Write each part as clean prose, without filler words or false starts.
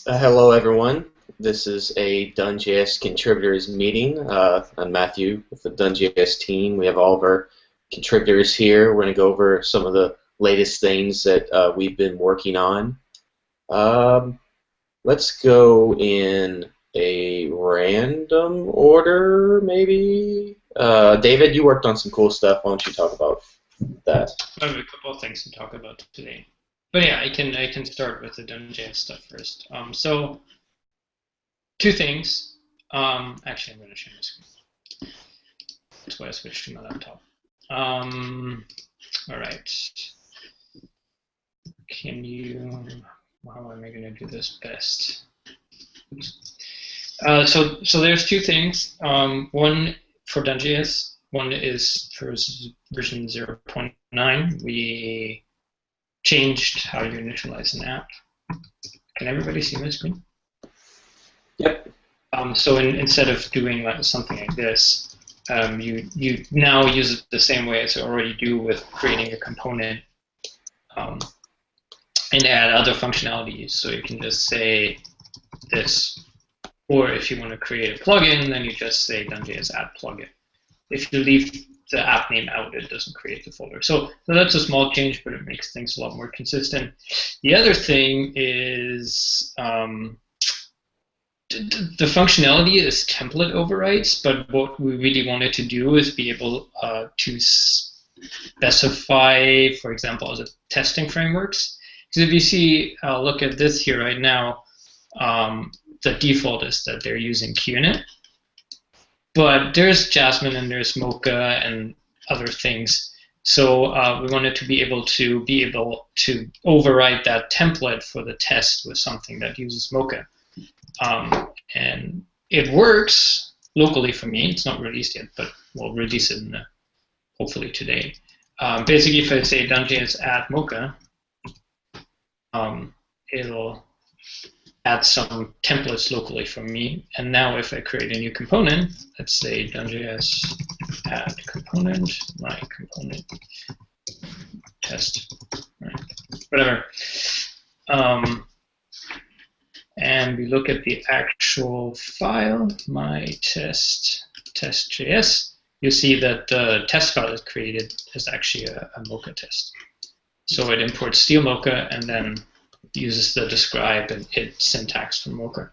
Hello, everyone. This is a DoneJS contributors meeting. I'm Matthew with the DoneJS team. We have all of our contributors here. We're going to go over some of the latest things that we've been working on. Um, let's go in a random order, maybe. David, you worked on some cool stuff. Why don't you talk about that? I have a couple of things to talk about today. But yeah, I can start with the DoneJS stuff first. So two things. Actually, I'm going to share my screen. That's why I switched to my laptop. All right. Can you? How am I going to do this best? Oops. So there's two things. One for DoneJS. One is for version 0.9. We changed how you initialize an app. Can everybody see my screen? Yep. So instead of doing something like this, you now use it the same way as you already do with creating a component and add other functionalities. So you can just say this, or if you want to create a plugin, then you just say DoneJS add plugin. If you leave the app name out, it doesn't create the folder. So that's a small change, but it makes things a lot more consistent. The other thing is the functionality is template overrides, but what we really wanted to do is be able to specify, for example, as a testing frameworks. Because if you see, look at this here right now, the default is that they're using QNet. But there's Jasmine and there's Mocha and other things. So we wanted to be able to override that template for the test with something that uses Mocha. And it works locally for me. It's not released yet, but we'll release it hopefully today. Basically, if I say DoneJS add Mocha, it'll add some templates locally for me. And now if I create a new component, let's say DoneJS add component, my component test, right, whatever. And we look at the actual file, my test.js, you see that the test file is created is actually a Mocha test. So it imports steel Mocha and then uses the describe and hit syntax from Mocha.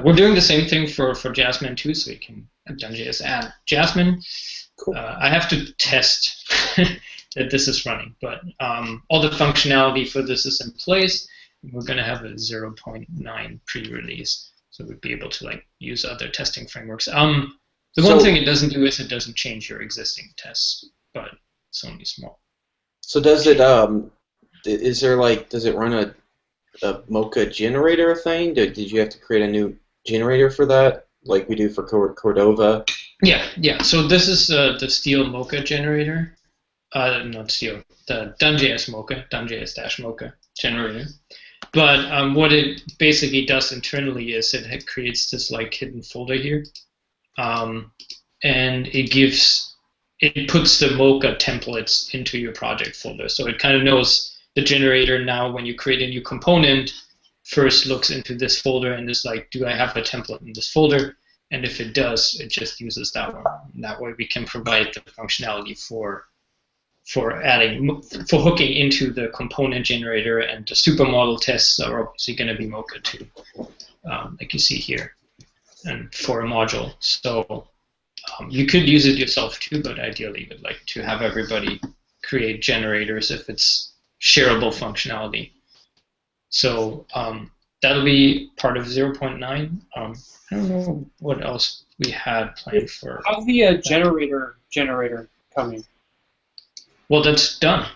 We're doing the same thing for Jasmine too, so we can DoneJS add Jasmine. Cool. I have to test that this is running, but all the functionality for this is in place. We're going to have a 0.9 pre-release, so we'd be able to use other testing frameworks. The one thing it doesn't do is it doesn't change your existing tests, but it's only small. So does it does it run a Mocha generator thing? Did you have to create a new generator for that, like we do for Cordova? Yeah. So this is the Steel Mocha generator. Not Steel, the DoneJS Mocha, DoneJS-Mocha generator. But what it basically does internally is it creates this hidden folder here, and it puts the Mocha templates into your project folder. So it kind of knows the generator now when you create a new component, first looks into this folder and is like, do I have a template in this folder? And if it does, it just uses that one. And that way we can provide the functionality for hooking into the component generator, and the supermodel tests are obviously going to be Mocha too, like you see here, and for a module. So you could use it yourself too, but ideally we'd like to have everybody create generators if it's shareable functionality. So that'll be part of 0.9. I don't know what else we had planned for. How's the generator coming? Well, that's done.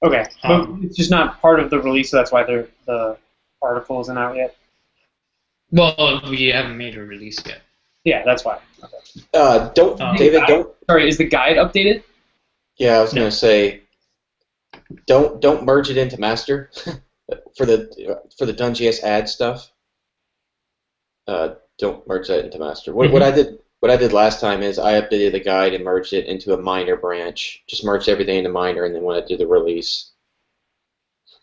Okay, but it's just not part of the release, so that's why the article isn't out yet? Well, we haven't made a release yet. Yeah, that's why. Okay. David, don't. Sorry, is the guide updated? Yeah, I was going to say, don't merge it into master for the DoneJS add stuff. Don't merge that into master. What I did last time is I updated the guide and merged it into a minor branch. Just merged everything into minor, and then when I did the release,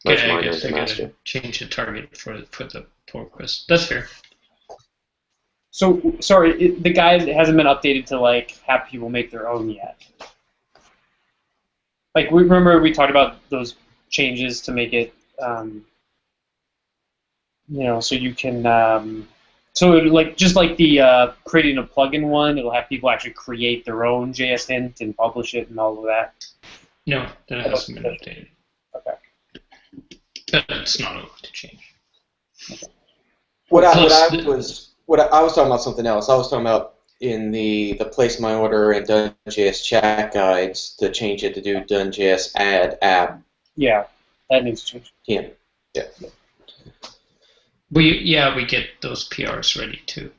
merge Yeah, I minor guess into I gotta master. change the target for the pull request. That's fair. So sorry, the guide hasn't been updated to like have people make their own yet. Like we talked about those changes to make it, so you can, so like just like the creating a plugin one, it'll have people actually create their own JS hint and publish it and all of that. No, that hasn't been updated. Okay. But it's not over to change. What I was talking about something else. I was talking about in the place my order and DoneJS chat guides to change it to do DoneJS add app. Yeah, that needs to change. Yeah. We get those PRs ready too.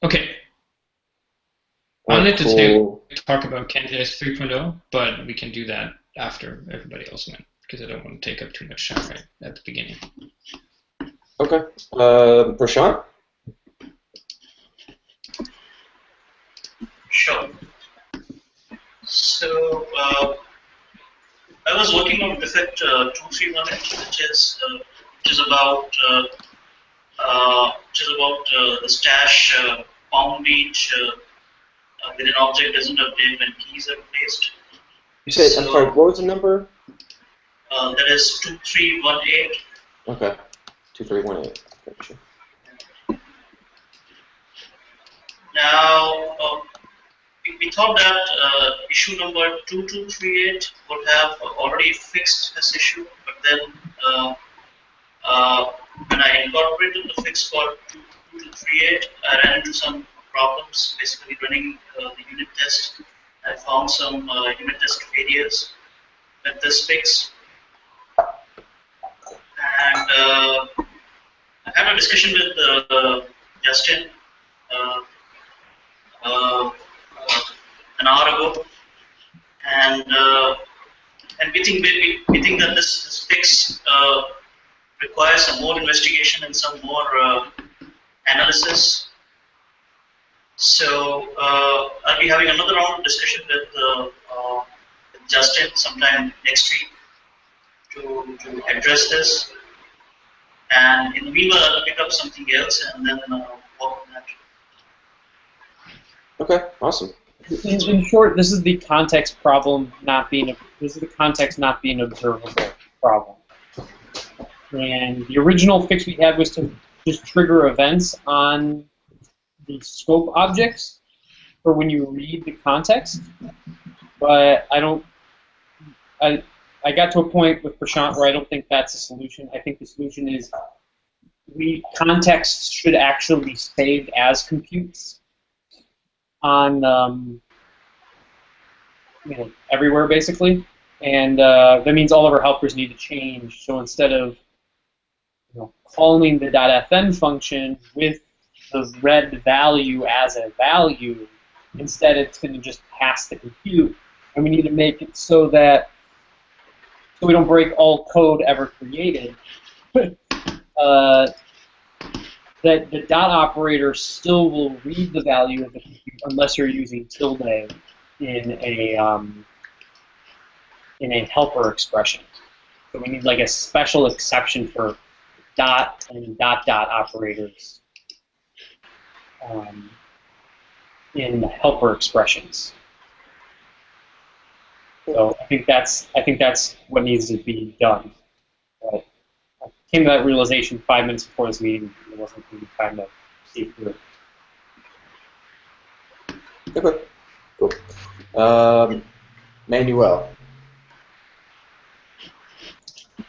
Okay. I wanted to talk about CanJS 3.0, but we can do that after everybody else went, because I don't want to take up too much time right at the beginning. Okay. Prashant? Sure. So I was working on defect 2318, which is about the stash bound each with an object doesn't update when keys are replaced. You said, I'm sorry, what was the number? That is 2318. Okay. 2318. Okay, sure. Now, we thought that issue number 2238 would have already fixed this issue, but then when I incorporated the fix for 2238, I ran into some problems. Basically, running the unit test, I found some unit test failures with this fix. And I had a discussion with Justin an hour ago, and we think that this fix requires some more investigation and some more analysis. So I'll be having another round of discussion with Justin sometime next week to address this. And in the meanwhile, I'll pick up something else and then work on that. Okay, awesome. In short, this is the context problem this is the context not being observable problem. And the original fix we had was to just trigger events on the scope objects for when you read the context. But I got to a point with Prashant where I don't think that's a solution. I think the solution is context should actually be saved as computes on everywhere basically, and that means all of our helpers need to change. So instead of calling the .fn function with the read value as a value, instead it's going to just pass the compute, and we need to make it so we don't break all code ever created. That the dot operator still will read the value of the compute unless you're using tilde in a helper expression. So we need like a special exception for dot and dot operators in helper expressions. So I think that's what needs to be done. But I came to that realization 5 minutes before this meeting. It wasn't really time to see through it. Okay, cool. Manuel.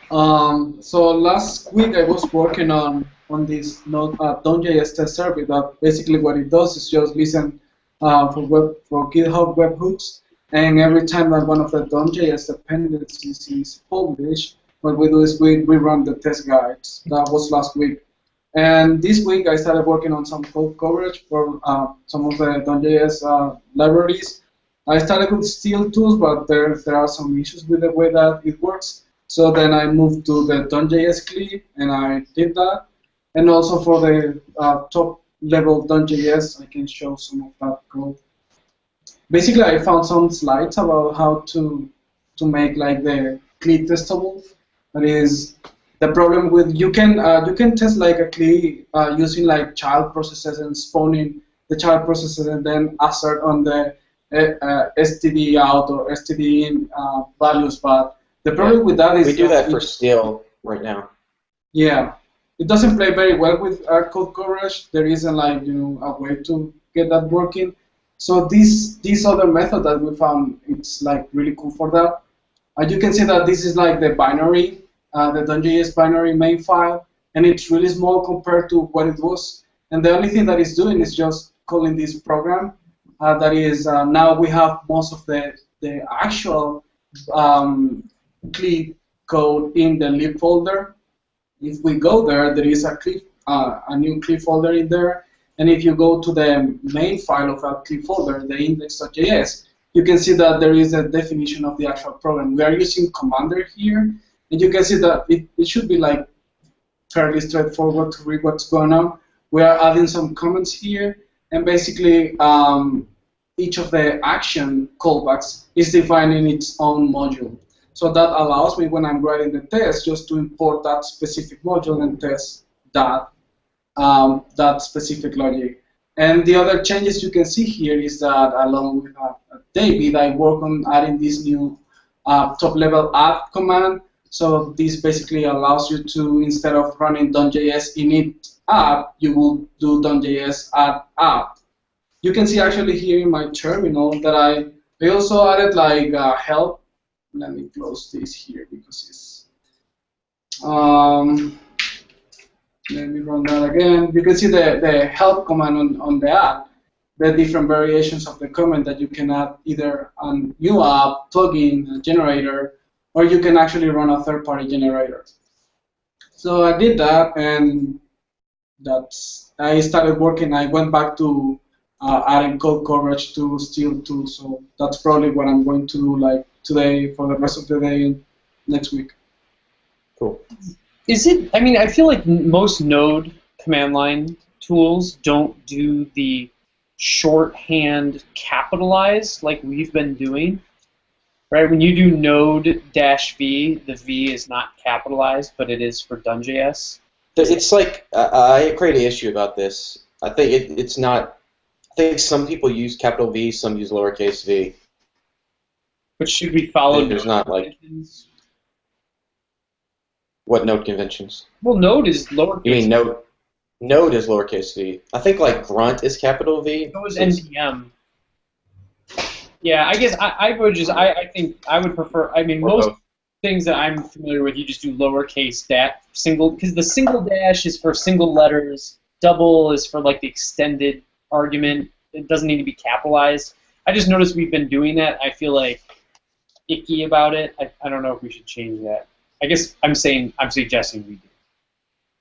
So last week I was working on this DoneJS test service. That basically what it does is just listen for GitHub webhooks, and every time that one of the DoneJS dependencies is published, what we do is we run the test guides. That was last week. And this week I started working on some code coverage for some of the DoneJS libraries. I started with steel tools, but there are some issues with the way that it works. So then I moved to the DoneJS clip, and I did that. And also for the top level DoneJS, I can show some of that code. Basically, I found some slides about how to to make like the CLI testable. That is the problem with you can test like a CLI using like child processes and spawning the child processes and then assert on the std out or std in values. But the problem with that is we do that for scale right now. yeah, it doesn't play very well with code coverage. There isn't like a way to get that working. So this other method that we found, it's like really cool for that. You can see that this is like the binary, the DoneJS binary main file, and it's really small compared to what it was. And the only thing that it's doing is just calling this program. That is now we have most of the actual CLI code in the lib folder. If we go there, there is a new CLI folder in there. And if you go to the main file of that CLI folder, the index.js, you can see that there is a definition of the actual program. We are using Commander here, and you can see that it should be like fairly straightforward to read what's going on. We are adding some comments here, and basically each of the action callbacks is defining its own module. So that allows me, when I'm writing the test, just to import that specific module and test that specific logic. And the other changes you can see here is that along with David, I work on adding this new top-level add command. So this basically allows you to, instead of running DoneJS init add, you will do DoneJS add. You can see actually here in my terminal that I also added like help. Let me close this here because it's let me run that again. You can see the help command on the app, the different variations of the comment that you can add either a new app, plugin, a generator, or you can actually run a third-party generator. So I did that, and I started working. I went back to adding code coverage to Steel 2, so that's probably what I'm going to do like today for the rest of the day and next week. Cool. Is it? I mean, I feel like most Node command line tools don't do the shorthand capitalize like we've been doing, right? When you do Node-V, the V is not capitalized, but it is for DoneJS. It's like I create an issue about this. I think it's not. I think some people use capital V, some use lowercase v. But should we follow? There's not like. What node conventions? Well, Node is lowercase. You mean node? Node is lowercase v. I think like grunt is capital V. So is NPM. Yeah, I guess I would just I think I would prefer. I mean, most things that I'm familiar with, you just do lowercase single, because the single dash is for single letters. Double is for like the extended argument. It doesn't need to be capitalized. I just noticed we've been doing that. I feel like icky about it. I don't know if we should change that. I guess I'm suggesting we do.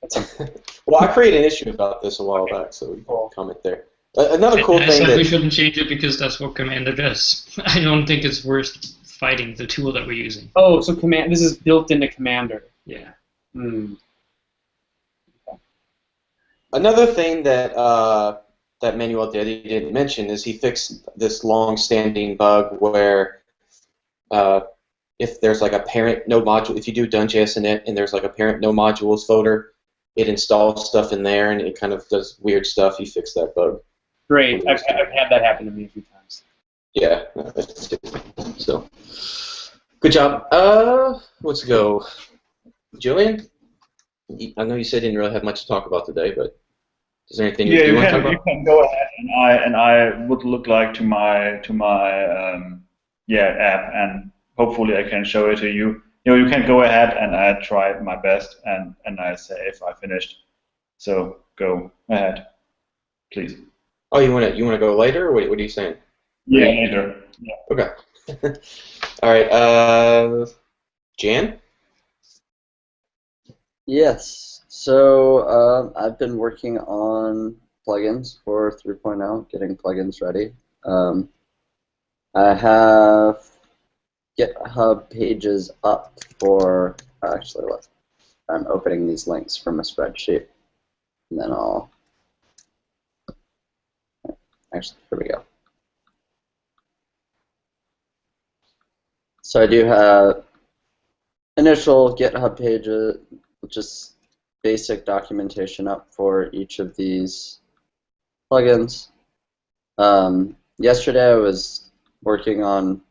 That's well, I created an issue about this a while back, so we can comment there. Another cool I thing said that we shouldn't change it because that's what Commander does. I don't think it's worth fighting the tool that we're using. Oh, so this is built into Commander. Yeah. Hmm. another thing that that Manuel didn't mention is he fixed this long-standing bug where if there's like a parent node module, if you do DoneJS in it and there's like a parent node modules folder, it installs stuff in there and it kind of does weird stuff. He fixed that bug. Great. I've had that happen to me a few times. Yeah. So, good job. Let's go. Julian? I know you said you didn't really have much to talk about today, but is there anything you want to talk about? You can go ahead, and I would look like to my app, and hopefully I can show it to you. You can go ahead, and I try my best, and I say if I finished. So go ahead, please. Oh, you want to go later, or what are you saying? Yeah, later. Yeah. Okay. All right. Jan? Yes. So I've been working on plugins for 3.0, getting plugins ready. I have GitHub pages up for, actually, look, I'm opening these links from a spreadsheet, and then I'll, actually, here we go. So I do have initial GitHub pages, just basic documentation up for each of these plugins. Yesterday I was working on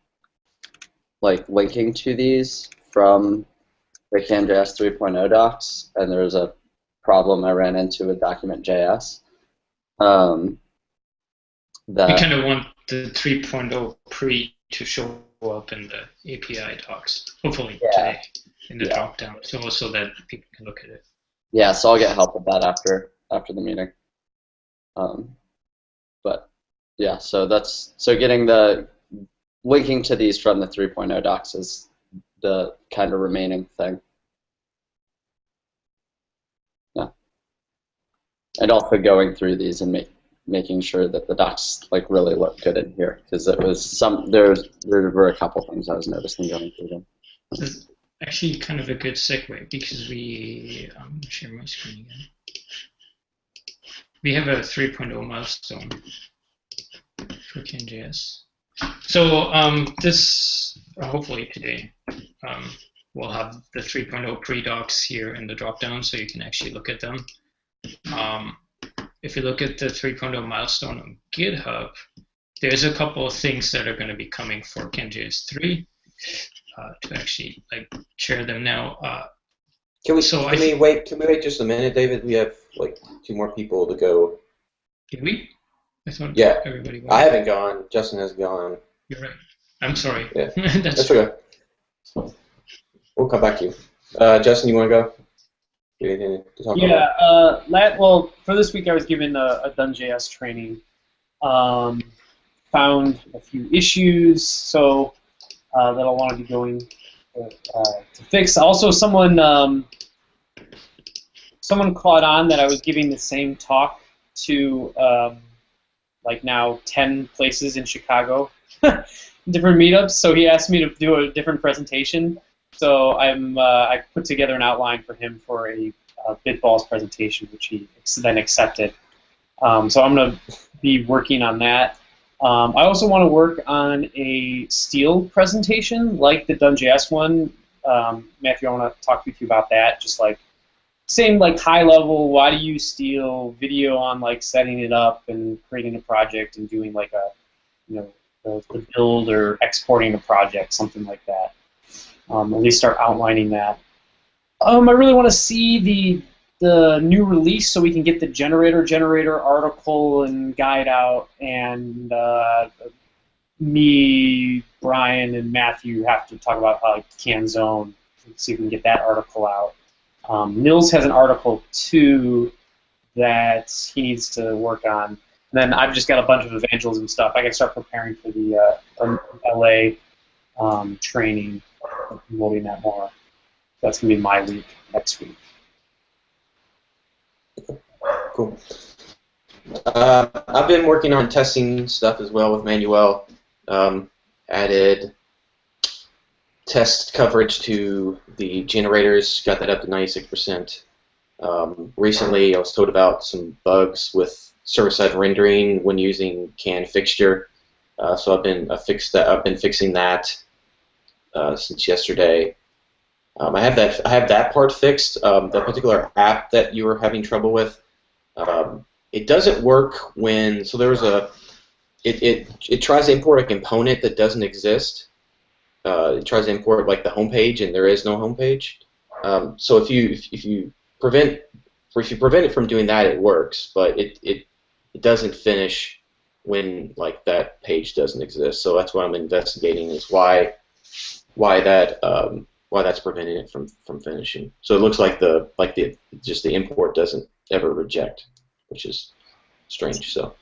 like linking to these from the CanJS 3.0 docs, and there was a problem I ran into with document.js. We That kind of want the 3.0 pre to show up in the API docs, hopefully today in the dropdown, so that people can look at it. Yeah, so I'll get help with that after the meeting. But yeah, so getting the linking to these from the 3.0 docs is the kind of remaining thing. Yeah, and also going through these and making sure that the docs like really look good in here, because it was there were a couple things I was noticing going through them. This is actually kind of a good segue because I'm gonna share my screen again. We have a 3.0 milestone for CanJS. So this, hopefully today, we'll have the 3.0 pre-docs here in the dropdown so you can actually look at them. If you look at the 3.0 milestone on GitHub, there's a couple of things that are going to be coming for CanJS 3 to actually share them now. Can we wait just a minute, David? We have like 2 more people to go. Did we? I thought everybody went. I haven't gone. Justin has gone. You're right. I'm sorry. Yeah. That's okay. We'll come back to you. Justin, you want to go? Anything to talk about? Well, for this week I was given a DoneJS training. Found a few issues, so that I want to be going to fix. Also, someone caught on that I was giving the same talk to like now 10 places in Chicago, different meetups. So he asked me to do a different presentation. So I put together an outline for him for a Bitballs presentation, which he then accepted. So I'm going to be working on that. I also want to work on a Steel presentation, like the DoneJS one. Matthew, I want to talk with you about that. Just like same like high level, why do you use Steel? Video on like setting it up and creating a project and doing like a the build or exporting a project, something like that. At least start outlining that. I really want to see the new release so we can get the generator article and guide out, and me, Brian, and Matthew have to talk about how CanZone, see if we can get that article out. Nils has an article too that he needs to work on. And then I've just got a bunch of evangelism stuff. I can start preparing for the LA training, promoting that more. That's going to be my week next week. Cool. I've been working on testing stuff as well with Manuel. Added test coverage to the generators, got that up to 96%. Recently, I was told about some bugs with server-side rendering when using can fixture. So I've been fixing that since yesterday. I have that part fixed. That particular app that you were having trouble with, it doesn't work when. So there's it tries to import a component that doesn't exist. It tries to import like the home page, and there is no home page. So if you prevent it from doing that, it works, but it doesn't finish when like that page doesn't exist. So that's what I'm investigating, is why that's preventing it from finishing. So it looks like the import doesn't ever reject, which is strange. So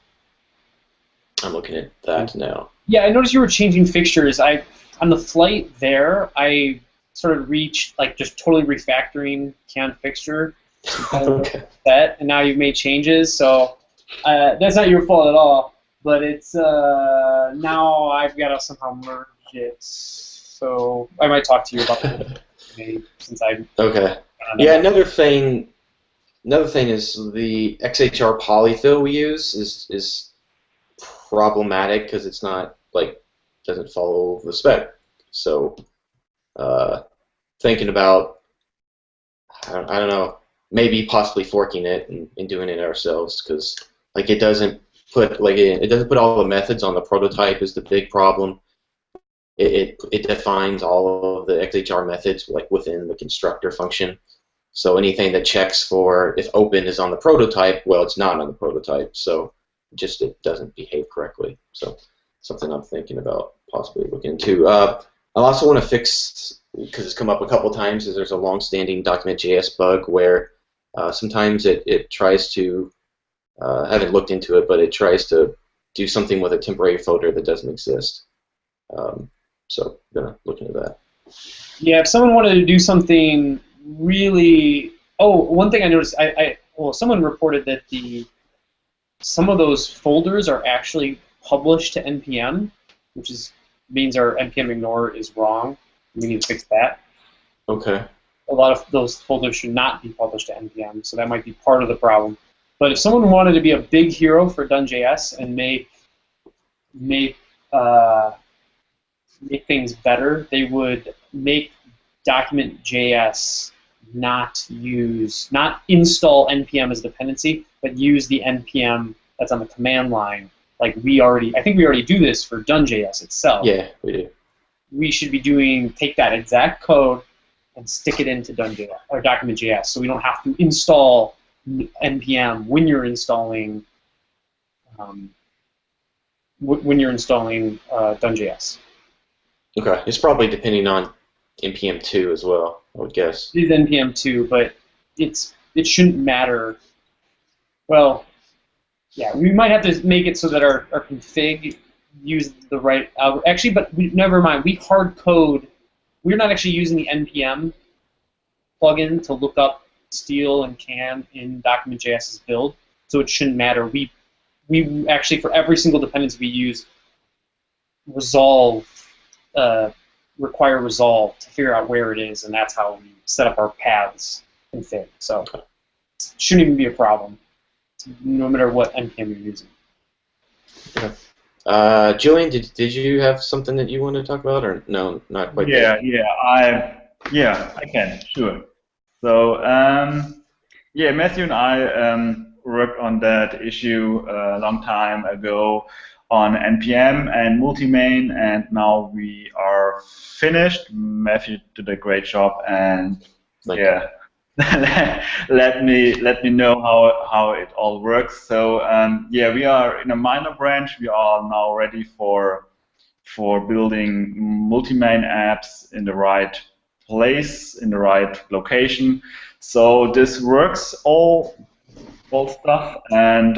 I'm looking at that now. Yeah, I noticed you were changing fixtures. On the flight there, I sort of reached like just totally refactoring can fixture. Okay. That, and now you've made changes, so that's not your fault at all. But it's now I've got to somehow merge it. So I might talk to you about that since I. Okay. Yeah. Another thing is the XHR polyfill we use is problematic because it's not like doesn't follow the spec. So thinking about, I don't know, maybe possibly forking it and doing it ourselves, because like it doesn't put all the methods on the prototype is the big problem. It defines all of the XHR methods like within the constructor function. So anything that checks for if open is on the prototype, well, it's not on the prototype. So just it doesn't behave correctly. So something I'm thinking about possibly looking into. I also want to fix, because it's come up a couple times, is there's a long-standing document.js bug where sometimes it tries to, I haven't looked into it, but it tries to do something with a temporary folder that doesn't exist. So I'm going to look into that. Yeah, if someone wanted to do something really... Oh, one thing I noticed, well, someone reported that some of those folders are actually published to NPM, which means our NPM ignore is wrong. We need to fix that. Okay. A lot of those folders should not be published to NPM, so that might be part of the problem. But if someone wanted to be a big hero for DoneJS and make things better, they would make document.js not install NPM as a dependency, but use the NPM that's on the command line. Like I think we already do this for DoneJS itself. Yeah, we do. We should be take that exact code and stick it into DoneJS or document.js, so we don't have to install NPM when you're installing DoneJS. Okay, it's probably depending on NPM 2 as well, I would guess. It is NPM 2, but it shouldn't matter. Well, yeah, we might have to make it so that our config use the right algorithm. Actually, but never mind. We hard code. We're not actually using the NPM plugin to look up steal and can in document.js's build, so it shouldn't matter. We actually, for every single dependency we use, require resolve to figure out where it is, and that's how we set up our paths config. So it shouldn't even be a problem, no matter what NPM you're using. Okay. Julian, did you have something that you want to talk about, or no, not quite? Yeah, I can, sure. So, yeah, Matthew and I worked on that issue a long time ago on NPM and multi-main, and now we are finished. Matthew did a great job, and yeah, let me know how it all works. So yeah, we are in a minor branch. We are now ready for building multi-main apps in the right place, in the right location. So this works all stuff, and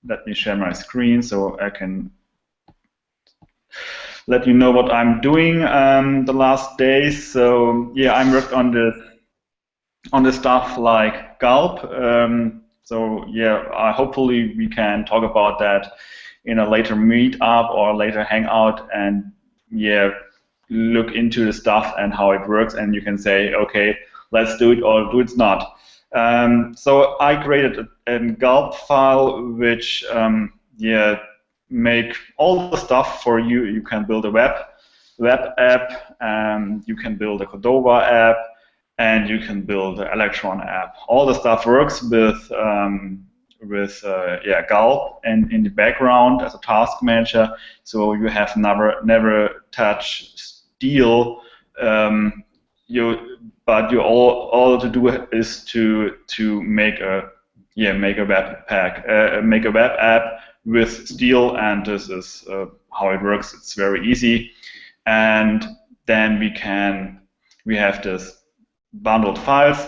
let me share my screen so I can let you know what I'm doing the last days. So yeah, I'm worked on the stuff like gulp. So yeah, hopefully we can talk about that in a later meetup or later hangout, and yeah, look into the stuff and how it works, and you can say, okay, let's do it or do it not. So I created a gulp file which make all the stuff for you. You can build a web app, you can build a Cordova app, and you can build an Electron app. All the stuff works with gulp and in the background as a task manager, so you have never touch steal. But all to do is to make a web app with steal, and this is how it works. It's very easy, and then we have this bundled files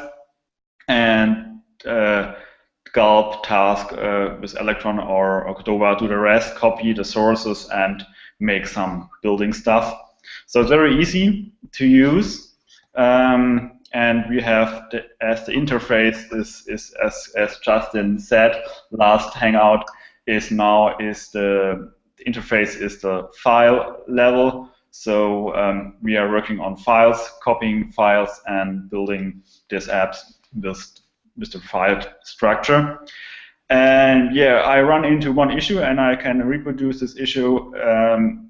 and gulp task with Electron or Cordova do the rest, copy the sources and make some building stuff. So it's very easy to use. And we have as the interface is as Justin said last hangout the interface is the file level. So we are working on files, copying files, and building these apps with the file structure. And yeah, I run into one issue, and I can reproduce this issue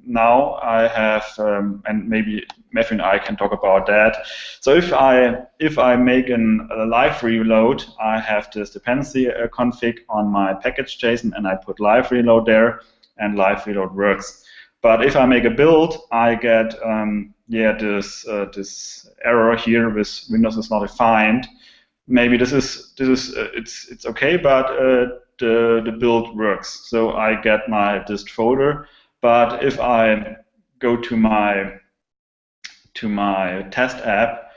now. I have, and maybe Matthew and I can talk about that. So if I make a live reload, I have this dependency config on my package JSON, and I put live reload there, and live reload works. But if I make a build, I get this error here with Windows is not defined. Maybe it's okay, but the build works. So I get my dist folder. But if I go to my test app,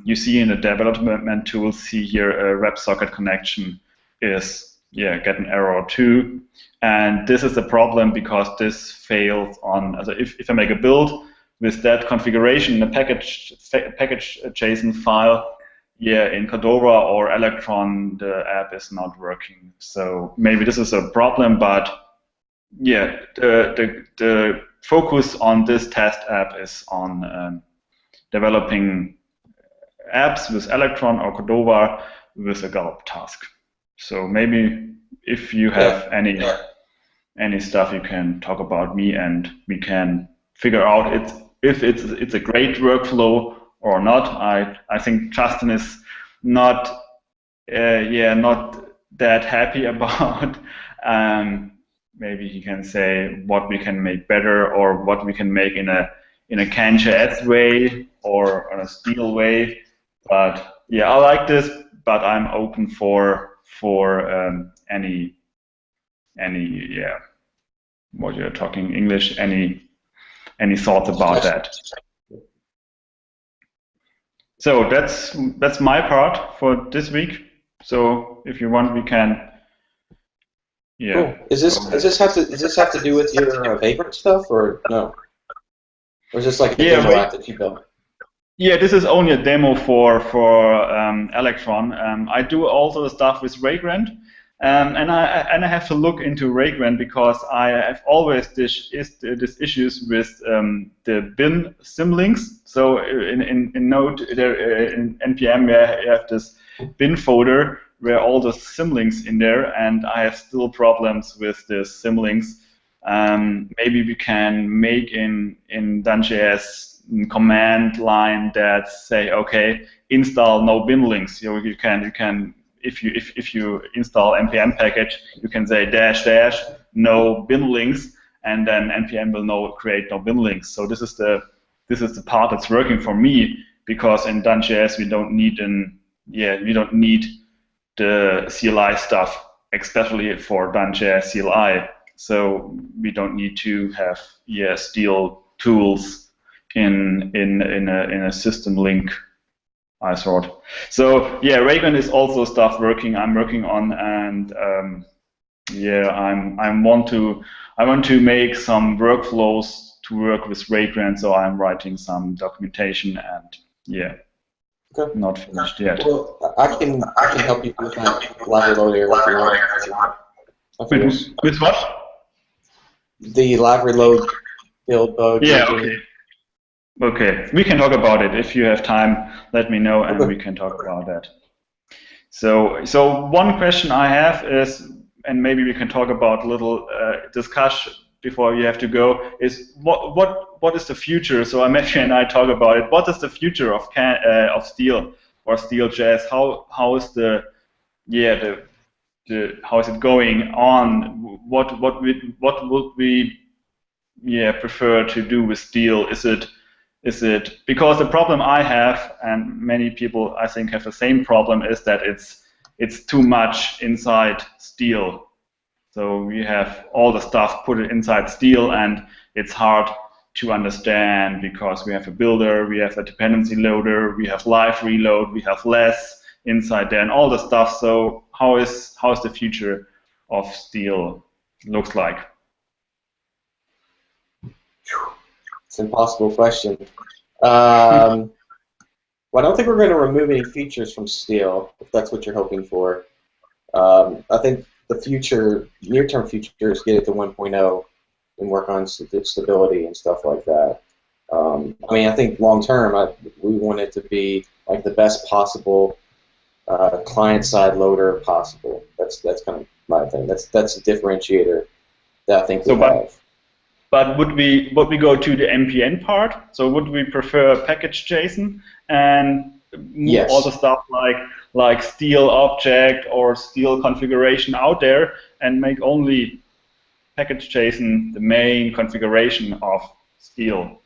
you see in the development tools, see here a WebSocket connection is get an error too. And this is a problem because this fails on. Also if I make a build with that configuration, the package JSON file, in Cordova or Electron, the app is not working. So maybe this is a problem, but the focus on this test app is on developing apps with Electron or Cordova with a gallop task. So maybe if you have any stuff, you can talk about me, and we can figure out if it's a great workflow or not. I think Justin is not that happy about. Maybe he can say what we can make better, or what we can make in a CanJS way or on a Steel way. But I like this, but I'm open for any what you're talking English, any thoughts about that. So that's my part for this week. So if you want, we can. Yeah. Cool. Does this have to do with your Vagrant stuff, or no? Or is this like a demo app that you built? Yeah, this is only a demo for Electron. I do also stuff with Vagrant, and I have to look into Vagrant because I have always this issues with the bin symlinks. So in Node, in NPM, we have this bin folder where all the symlinks in there, and I have still problems with the symlinks. Maybe we can make in DoneJS command line that say, okay, install no bin links. You can if you install npm package, you can say -- no bin links, and then npm will create no bin links. So this is the part that's working for me, because in DoneJS we don't need the CLI stuff, especially for DoneJS CLI. So we don't need to have Steel tools in a system link, I thought. So Vagrant is also stuff I'm working on, and I want to make some workflows to work with Vagrant. So I'm writing some documentation, and okay. Not finished yet. Well, I can help you with that live reload area if you want. With what? The live reload build bug. Okay. Okay, we can talk about it. If you have time, let me know, and we can talk about that. So one question I have is, and maybe we can talk about a little discussion before you have to go, is what is the future? So Matthew and I talk about it. What is the future of Steel or Steel.js? How is how is it going on? What would we prefer to do with Steel? Is it because the problem I have, and many people I think have the same problem, is that it's too much inside Steel. So we have all the stuff put it inside Steel, and it's hard to understand because we have a builder, we have a dependency loader, we have live reload, we have less inside there, and all the stuff. So how is the future of Steel looks like? It's an impossible question. Well, I don't think we're going to remove any features from Steel, if that's what you're hoping for. I think the near-term future is get it to 1.0 and work on stability and stuff like that. I mean, I think long-term, we want it to be like the best possible client-side loader possible. That's kind of my thing. That's a differentiator that I think we So, have. but would we go to the MPN part? So would we prefer package JSON and move all the stuff like steel object or steel configuration out there and make only package JSON the main configuration of steel?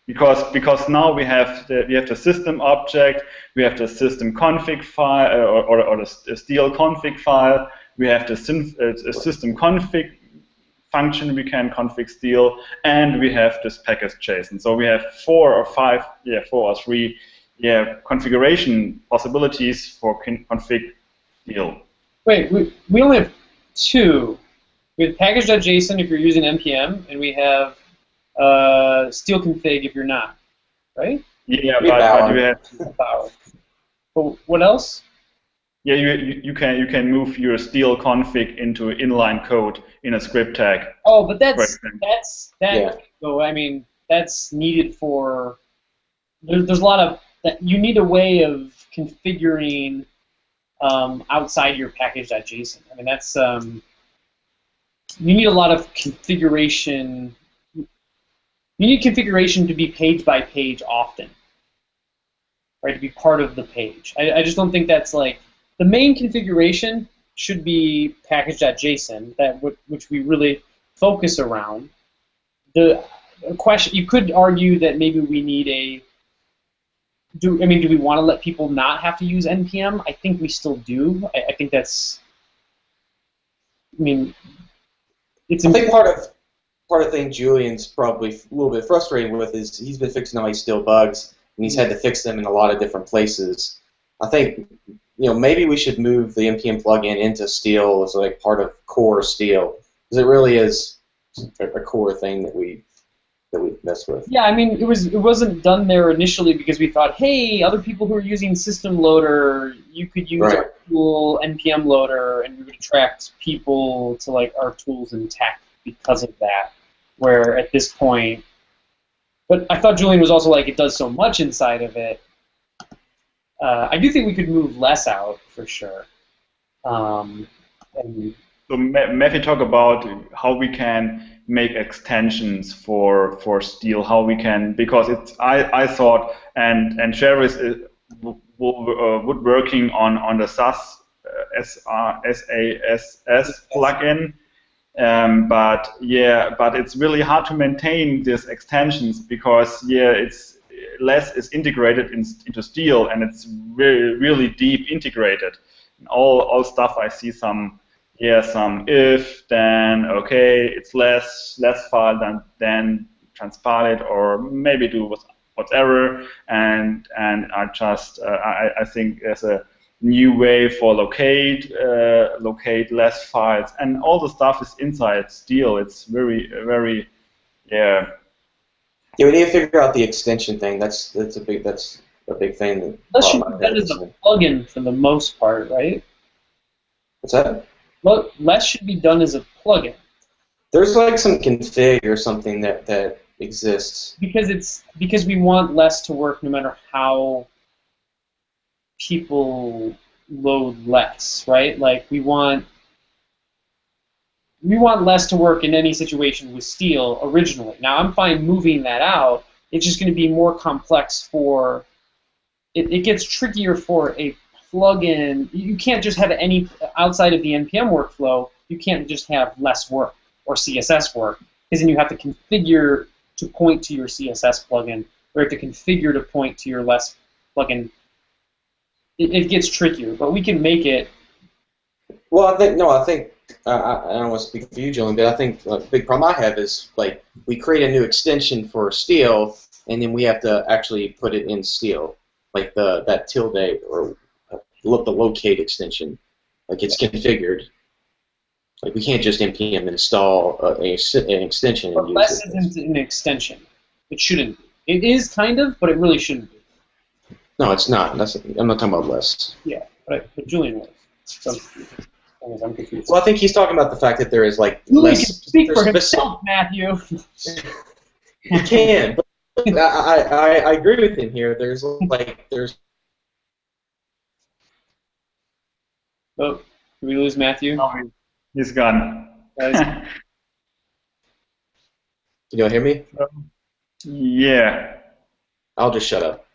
Because now we have the system object, we have the system config file or the steel config file, we have the system config function we can config steel, and we have this package JSON. So we have 4 or 3 configuration possibilities for config steel. Wait, we only have 2. We have package.json if you're using npm, and we have steel config if you're not, right? Yeah, but you have power. But what else? Yeah, you can move your steel config into inline code in a script tag. Oh, but so I mean that's needed for. There's a lot of that. You need a way of configuring outside your package.json. I mean that's you need a lot of configuration. You need configuration to be page by page often, right? To be part of the page. I just don't think that's like. The main configuration should be package.json, which we really focus around. The question, you could argue that maybe we need do we want to let people not have to use npm? I think we still do. I think that's. I mean, it's. I think part of the thing Julian's probably a little bit frustrated with is he's been fixing all these steel bugs and he's had to fix them in a lot of different places. I think. Maybe we should move the npm plugin into steel as like part of core steel, because it really is a core thing that we mess with. Yeah, I mean, it wasn't done there initially because we thought, hey, other people who are using system loader, you could use our tool npm loader, and we would attract people to like our tools and tech because of that. Where at this point, but I thought Julian was also like, it does so much inside of it. I do think we could move less out for sure. So Matthew, talk about how we can make extensions for steel. How we can, because I thought and Travis woodworking on the SAS plugin. But it's really hard to maintain these extensions because it's less is integrated into steel, and it's really deep integrated. And all stuff I see some if, then okay, it's less file than transpile it, or maybe do whatever. And I just I think there's a new way for locate less files, and all the stuff is inside steel. It's very Yeah, we need to figure out the extension thing. That's a big thing. Less should be done as a plugin for the most part, right? What's that? Well, less should be done as a plugin. There's like some config or something that exists. Because we want less to work no matter how people load less, right? Like we want less to work in any situation with steel originally. Now, I'm fine moving that out. It's just going to be more complex for... It gets trickier for a plugin. You can't just have any... Outside of the NPM workflow, you can't just have less work or CSS work, because then you have to configure to point to your CSS plugin, or you have to configure to point to your less plugin. It gets trickier, but we can make it... Well, I think I don't want to speak for you, Julian, but I think the big problem I have is like we create a new extension for steel, and then we have to actually put it in steel, like that tilde or the locate extension, like it's configured. Like we can't just npm install an extension. But less isn't an extension. It shouldn't be. It is kind of, but it really shouldn't be. No, it's not. I'm not talking about less. Yeah, but Julian was. So, I'm confused. Well, I think he's talking about the fact that there is like Julian less. can speak for himself, Matthew. He can, but I agree with him here. There's. Oh, Did we lose Matthew? Oh, he's gone. Can you all hear me? Yeah. I'll just shut up.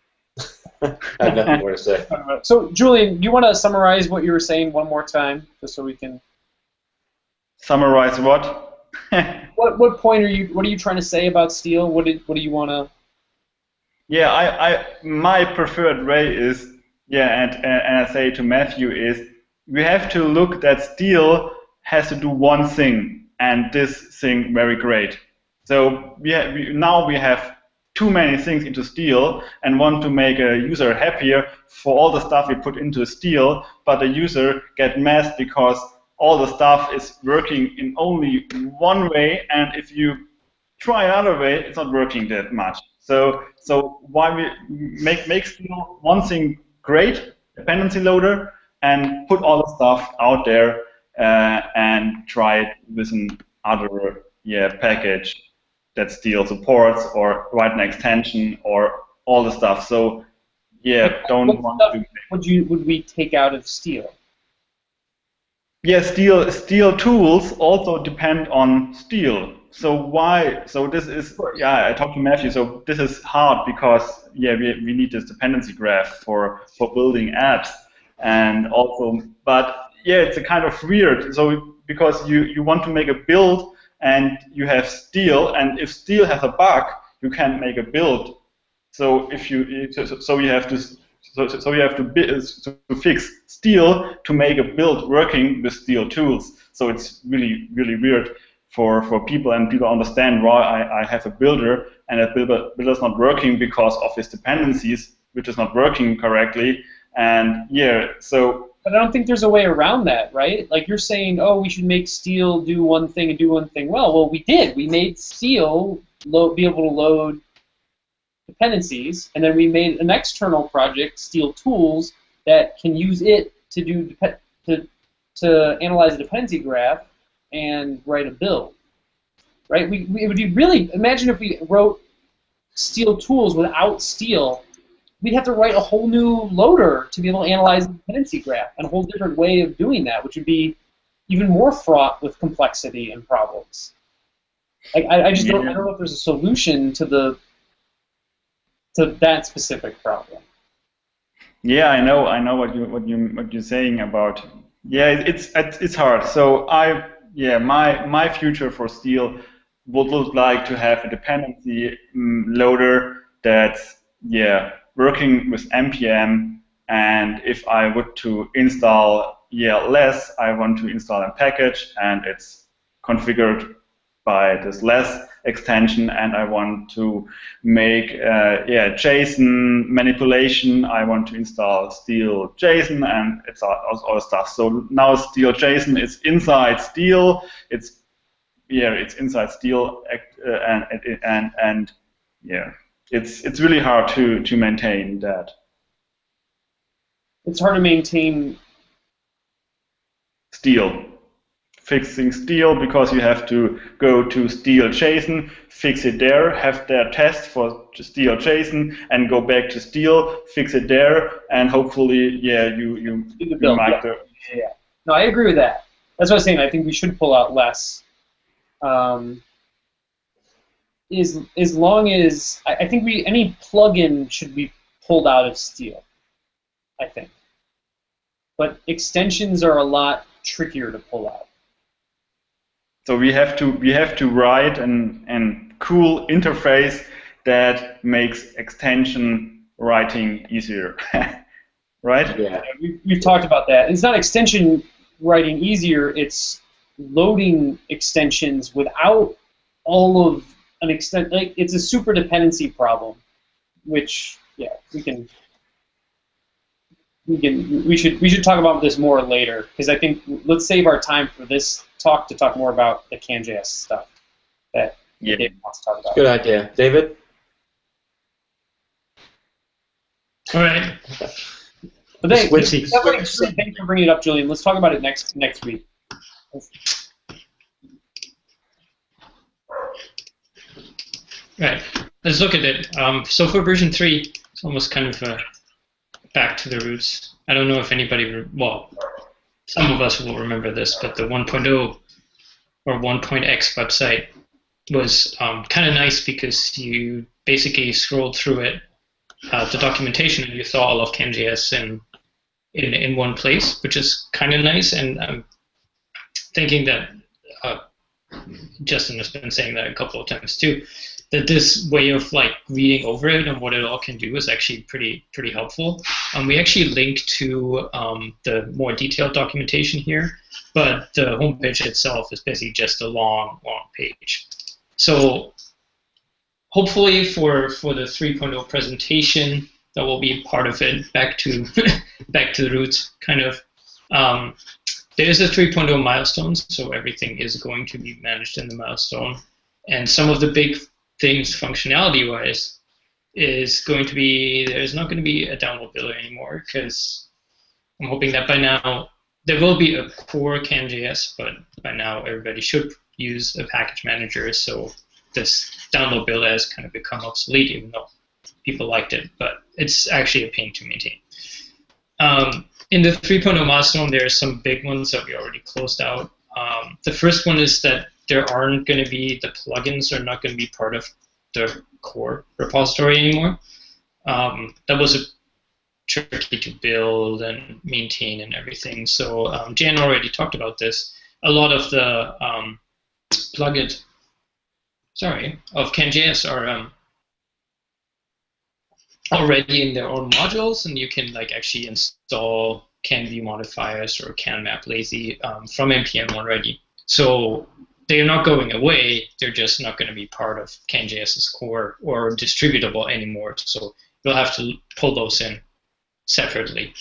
I have nothing more to say. So, Julian, do you want to summarize what you were saying one more time, just so we can? Summarize what? What point are you? What are you trying to say about steel? What do you want to? Yeah, my preferred way is, and I say to Matthew is, we have to look that steel has to do one thing, and this thing very great. So now we have too many things into steel and want to make a user happier for all the stuff we put into steel, but the user get mad because all the stuff is working in only one way, and if you try another way, it's not working that much. So why we make steel one thing great, dependency loader, and put all the stuff out there and try it with another package that steel supports, or write an extension, or all the stuff. So don't want to. Would we take out of steel? Yeah, steel tools also depend on steel. So why? So this is I talked to Matthew. So this is hard because we need this dependency graph for building apps, and also, but it's a kind of weird. So because you want to make a build and you have steel, and if steel has a bug, you can't make a build. So if you you have to fix steel to make a build working with steel tools. So it's really weird for people, and people understand why I have a builder and a builder's not working because of his dependencies, which is not working correctly. And so. But I don't think there's a way around that, right? Like you're saying, oh, we should make steel do one thing and do one thing well. Well, we did. We made steel be able to load dependencies, and then we made an external project, Steel Tools, that can use it to do to analyze a dependency graph and write a build. Right? It would be really, imagine if we wrote Steel Tools without steel. We'd have to write a whole new loader to be able to analyze the dependency graph, and a whole different way of doing that, which would be even more fraught with complexity and problems. Like I just don't know if there's a solution to that specific problem. Yeah, I know what you're saying about. Yeah, it's hard. So my future for steel would look like to have a dependency loader that's working with npm, and if I would to install less, I want to install a package, and it's configured by this less extension, and I want to make JSON manipulation. I want to install steel JSON, and it's all stuff. So now steel JSON is inside steel. It's inside steel, and it's really hard to maintain that. It's hard to maintain steel. Fixing steel, because you have to go to steel JSON, fix it there, have their test for steel JSON, and go back to steel, fix it there, and hopefully, you might. Yeah. No, I agree with that. That's what I was saying. I think we should pull out less. As long as I think any plugin should be pulled out of steel. I think, but extensions are a lot trickier to pull out. So we have to write an cool interface that makes extension writing easier, right? Yeah, we've talked about that. It's not extension writing easier; it's loading extensions without all of an extent. Like it's a super dependency problem, which we should talk about this more later, because I think let's save our time for this talk to talk more about the CanJS stuff that David wants to talk about. Good idea. David? All right. But thank you for bringing it up, Julian. Let's talk about it next week. Right. Let's look at it. So for version 3, it's almost kind of back to the roots. I don't know if anybody, some of us will remember this, but the 1.0 or 1.x website was kind of nice because you basically scrolled through it, the documentation, and you saw all of CanJS in one place, which is kind of nice. And I'm thinking that Justin has been saying that a couple of times too, that this way of like reading over it and what it all can do is actually pretty helpful. We actually link to the more detailed documentation here, but the homepage itself is basically just a long page. So hopefully for the 3.0 presentation, that will be part of it. Back to the roots, kind of. There is a 3.0 milestones, so everything is going to be managed in the milestone. And some of the big things, functionality-wise, is going to be, there's not going to be a download builder anymore, because I'm hoping that by now, there will be a core CanJS, but by now everybody should use a package manager, so this download builder has kind of become obsolete, even though people liked it, but it's actually a pain to maintain. In the 3.0 milestone, there are some big ones that we already closed out. The first one is that there aren't going to be, the plugins are not going to be part of the core repository anymore. That was tricky to build and maintain and everything. So Jan already talked about this. A lot of the plugins, of CanJS are already in their own modules, and you can like actually install CanView modifiers or CanMap lazy from npm already. So they're not going away, they're just not going to be part of CanJS's core or distributable anymore. So you'll have to pull those in separately.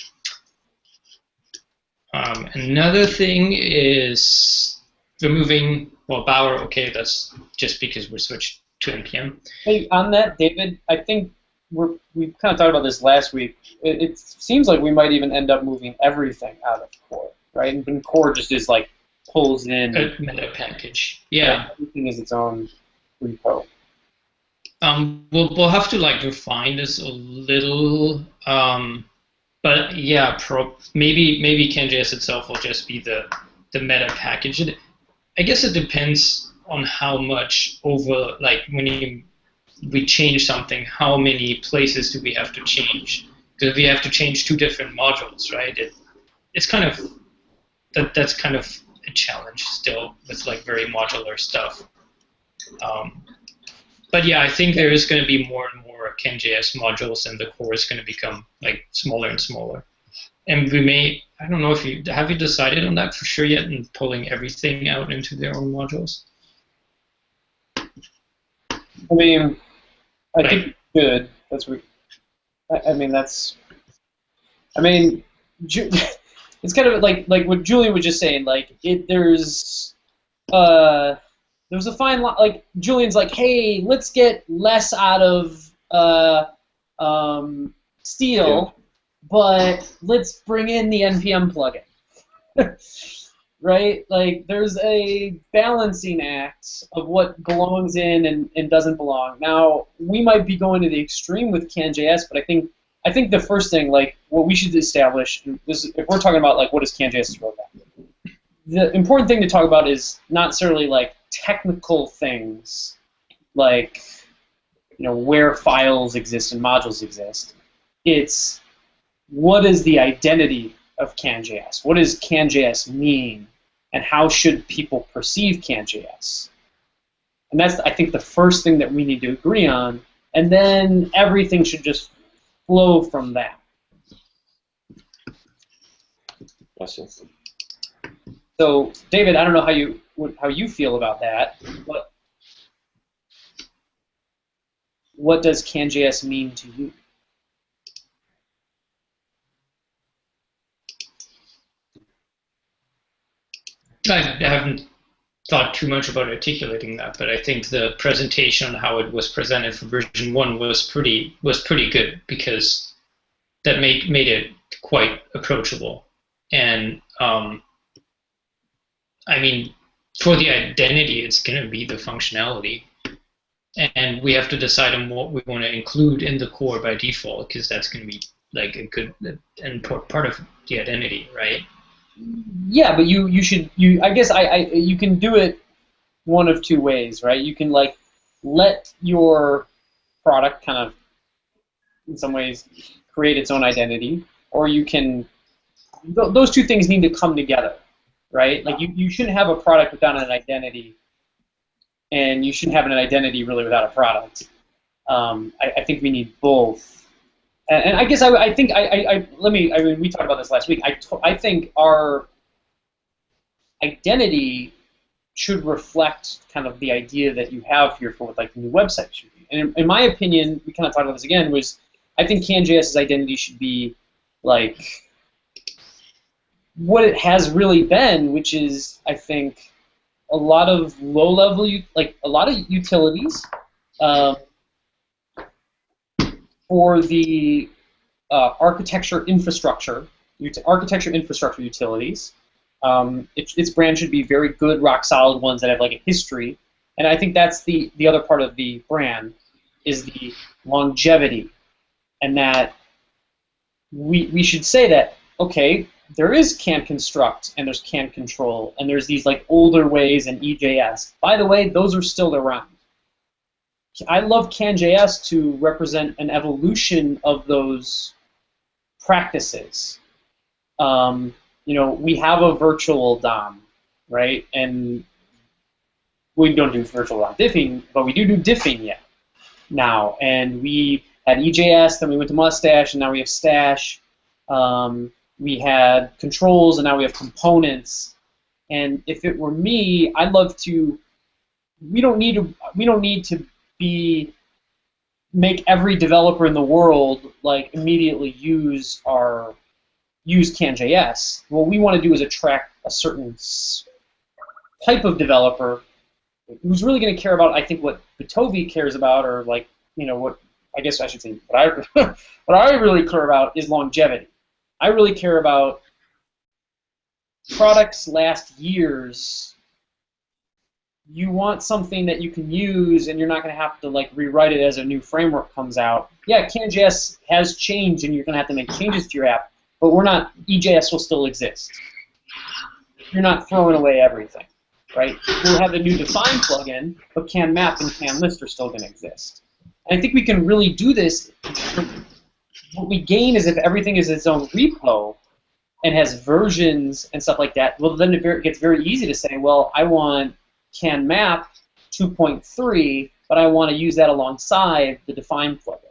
Another thing is removing, well, Bower, okay, that's just because we're switched to npm. Hey, on that, David, I think we kind of talked about this last week. It seems like we might even end up moving everything out of core, right? And core just is like pulls in a meta package. Yeah. Everything is its own repo. We'll have to like refine this a little, but yeah, maybe CanJS itself will just be the meta package. I guess it depends on how much over, like when we change something, how many places do we have to change? Because we have to change 2 different modules, right? It's kind of that's kind of a challenge still with like very modular stuff. But yeah, I think there is going to be more and more CanJS modules, and the core is going to become like smaller and smaller. And we may, I don't know if have you decided on that for sure yet, and pulling everything out into their own modules? I mean, I think it's good. That's what. I mean, that's. I mean, it's kind of like what Julian was just saying. Like, there's a fine line. Like Julian's like, hey, let's get less out of steel, but let's bring in the npm plugin. Right? Like, there's a balancing act of what belongs in and doesn't belong. Now, we might be going to the extreme with CanJS, but I think the first thing, like, what we should establish, if we're talking about, like, what is CanJS's roadmap, the important thing to talk about is not necessarily, like, technical things, like, you know, where files exist and modules exist. It's what is the identity of CanJS? What does CanJS mean? And how should people perceive CanJS? And that's, I think, the first thing that we need to agree on. And then everything should just flow from that. Awesome. So, David, I don't know how you feel about that. What does CanJS mean to you? I haven't thought too much about articulating that, but I think the presentation on how it was presented for version 1 was pretty good, because that made it quite approachable. And I mean, for the identity, it's going to be the functionality, and we have to decide on what we want to include in the core by default, because that's going to be like a good and part of the identity, right? Yeah, but you should I guess you can do it one of two ways, right? You can like let your product kind of in some ways create its own identity, or you can those two things need to come together, right? Like you shouldn't have a product without an identity, and you shouldn't have an identity really without a product. I think we need both. And I guess I think let me. I mean, we talked about this last week. I think our identity should reflect kind of the idea that you have here for what like the new website should be. And in my opinion, we kind of talked about this again. Was I think CanJS's identity should be like what it has really been, which is I think a lot of low-level, like a lot of utilities for the architecture infrastructure utilities. Its brand should be very good, rock-solid ones that have like a history, and I think that's the other part of the brand is the longevity, and that we should say that okay, there is can construct and there's can control and there's these like older ways in EJS. By the way, those are still around. I love CanJS to represent an evolution of those practices. You know, we have a virtual DOM, right? And we don't do virtual DOM diffing, but we do diffing yet now. And we had EJS, then we went to Mustache, and now we have Stash. We had controls, and now we have components. And if it were me, I'd love to. We don't need to make every developer in the world like immediately use CanJS. What we want to do is attract a certain type of developer who's really going to care about, I think, what Bitovi cares about, or like, you know, what I guess I should say, what I really care about is longevity. I really care about products last years. You want something that you can use, and you're not going to have to like rewrite it as a new framework comes out. Yeah, CanJS has changed, and you're going to have to make changes to your app, but we're not. EJS will still exist. You're not throwing away everything, right? We'll have the new define plugin, but CanMap and CanList are still going to exist. And I think we can really do this. What we gain is if everything is its own repo and has versions and stuff like that, well, then it gets very easy to say, well, I want CanMap 2.3, but I want to use that alongside the define plugin,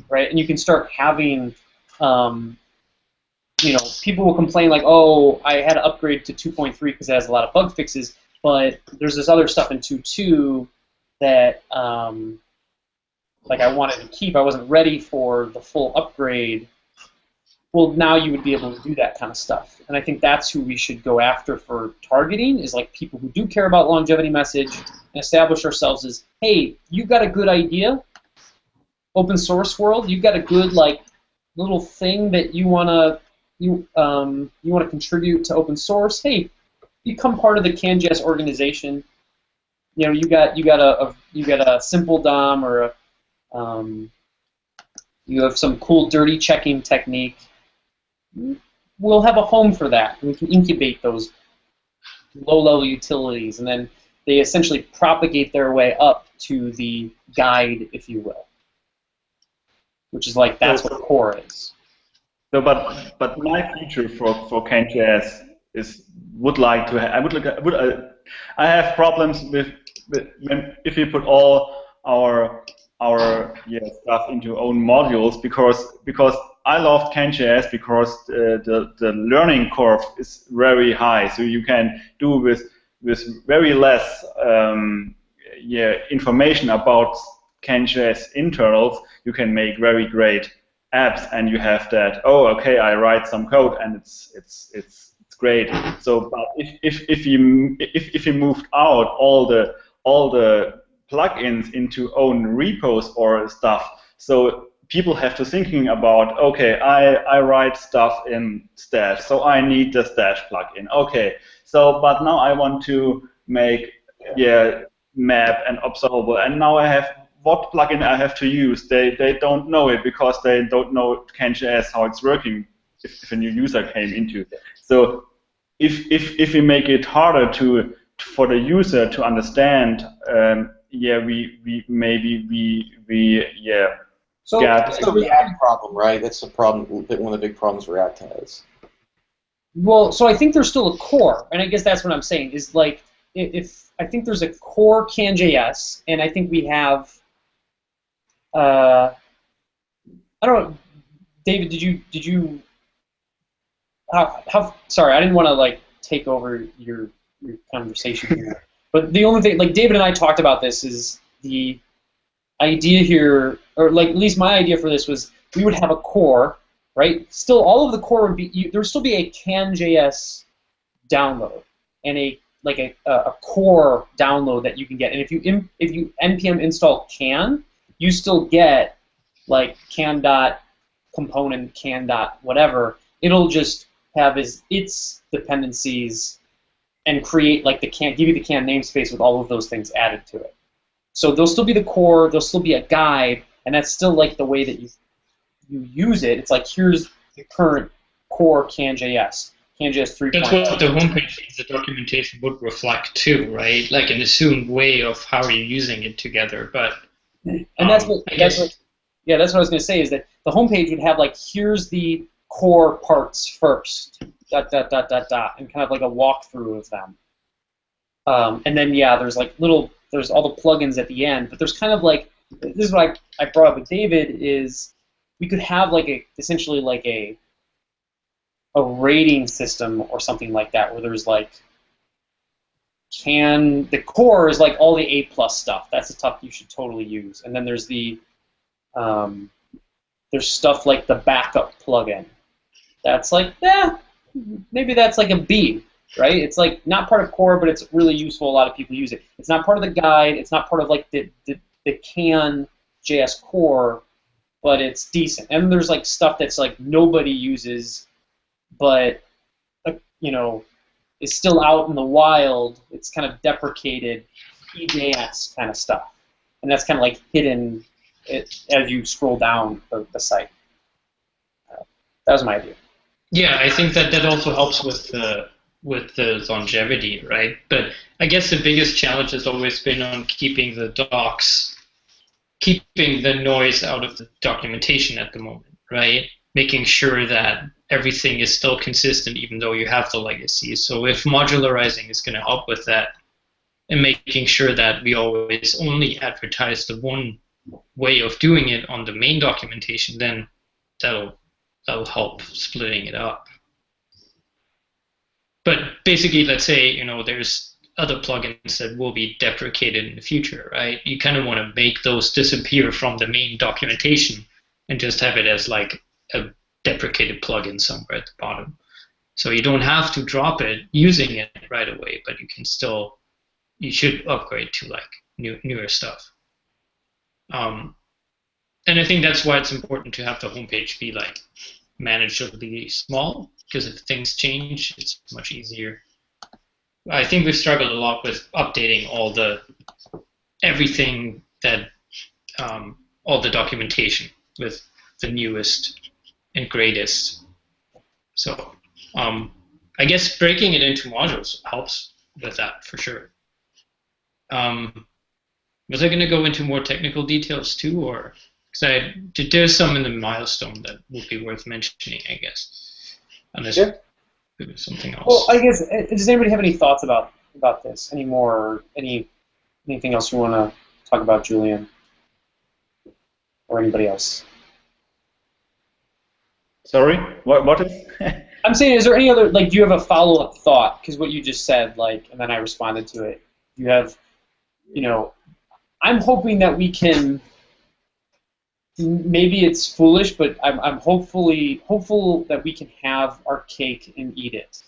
right? And you can start having, you know, people will complain like, oh, I had to upgrade to 2.3 because it has a lot of bug fixes, but there's this other stuff in 2.2 that like I wanted to keep. I wasn't ready for the full upgrade. Well, now you would be able to do that kind of stuff. And I think that's who we should go after for targeting, is like people who do care about longevity message, and establish ourselves as, hey, you've got a good idea, open source world, you've got a good like little thing that you wanna contribute to open source. Hey, become part of the CanJS organization. You know, you got a simple DOM or a you have some cool dirty checking technique. We'll have a home for that. We can incubate those low-level utilities, and then they essentially propagate their way up to the guide, if you will, which is like that's what core is. So, but my future for CanJS is I have problems with if we put all our stuff into own modules, because I love CanJS because the learning curve is very high, so you can do with very less information about CanJS internals, you can make very great apps, and you have that, oh, okay, I write some code and it's great. So, but if you moved out all the plugins into own repos or stuff, so people have to thinking about, okay, I write stuff in Stash, so I need the Stash plugin. Okay, so but now I want to make map and observable, and now I have what plugin I have to use. They don't know it because they don't know CanJS how it's working if a new user came into. So if we make it harder for the user to understand, we So get That's the React problem, right? That's the problem. One of the big problems React has. well, so I think there's still a core, and I guess that's what I'm saying is like if I think there's a core CanJS, and I think we have I don't know, David, did you how sorry, I didn't want to like take over your conversation here. But the only thing, like David and I talked about this, is the idea here, or like at least my idea for this was we would have a core, right? Still, all of the core would be there would still be a CanJS download and a core download that you can get. And if you npm install can, you still get like can dot component, can dot whatever. It'll just have its dependencies and create like give you the can namespace with all of those things added to it. So there'll still be the core, there'll still be a guide, and that's still like the way that you use it. It's like here's the current core CanJS, CanJS 3.0. That's what the homepage, the documentation would reflect too, right? Like an assumed way of how you're using it together. But and that's what I was going to say is that the homepage would have like here's the core parts first, ... and kind of like a walkthrough of them. And then there's like there's all the plugins at the end, but there's kind of like, this is what I brought up with David, is we could have like essentially like a rating system or something like that, where there's like the core is like all the A+ stuff. That's the stuff you should totally use. And then there's there's stuff like the backup plugin. That's like, maybe that's like a B, right? It's like not part of core, but it's really useful. A lot of people use it. It's not part of the guide. It's not part of like the CanJS core, but it's decent. And there's like stuff that's like nobody uses, but is still out in the wild. It's kind of deprecated EJS kind of stuff, and that's kind of like hidden as you scroll down the site. That was my idea. yeah, I think that also helps with the longevity, right? But I guess the biggest challenge has always been on keeping the docs, keeping the noise out of the documentation at the moment, right? Making sure that everything is still consistent even though you have the legacy. So if modularizing is going to help with that, and making sure that we always only advertise the one way of doing it on the main documentation, then that'll help splitting it up. But basically, let's say there's other plugins that will be deprecated in the future, right? You kind of want to make those disappear from the main documentation and just have it as like a deprecated plugin somewhere at the bottom. So you don't have to drop it using it right away, but you should upgrade to like newer stuff. And I think that's why it's important to have the homepage be like manageably small, because if things change, it's much easier. I think we've struggled a lot with updating everything that all the documentation with the newest and greatest. So I guess breaking it into modules helps with that for sure. Was I going to go into more technical details too, or because there's some in the milestone that would be worth mentioning, I guess, unless there's something else. Well, I guess does anybody have any thoughts about this anymore, or anything else you want to talk about, Julian, or anybody else? Sorry, what is? I'm saying, is there any other, like, do you have a follow-up thought? Because what you just said, like, and then I responded to it. You have, I'm hoping that we can. Maybe it's foolish, but I'm hopeful that we can have our cake and eat it.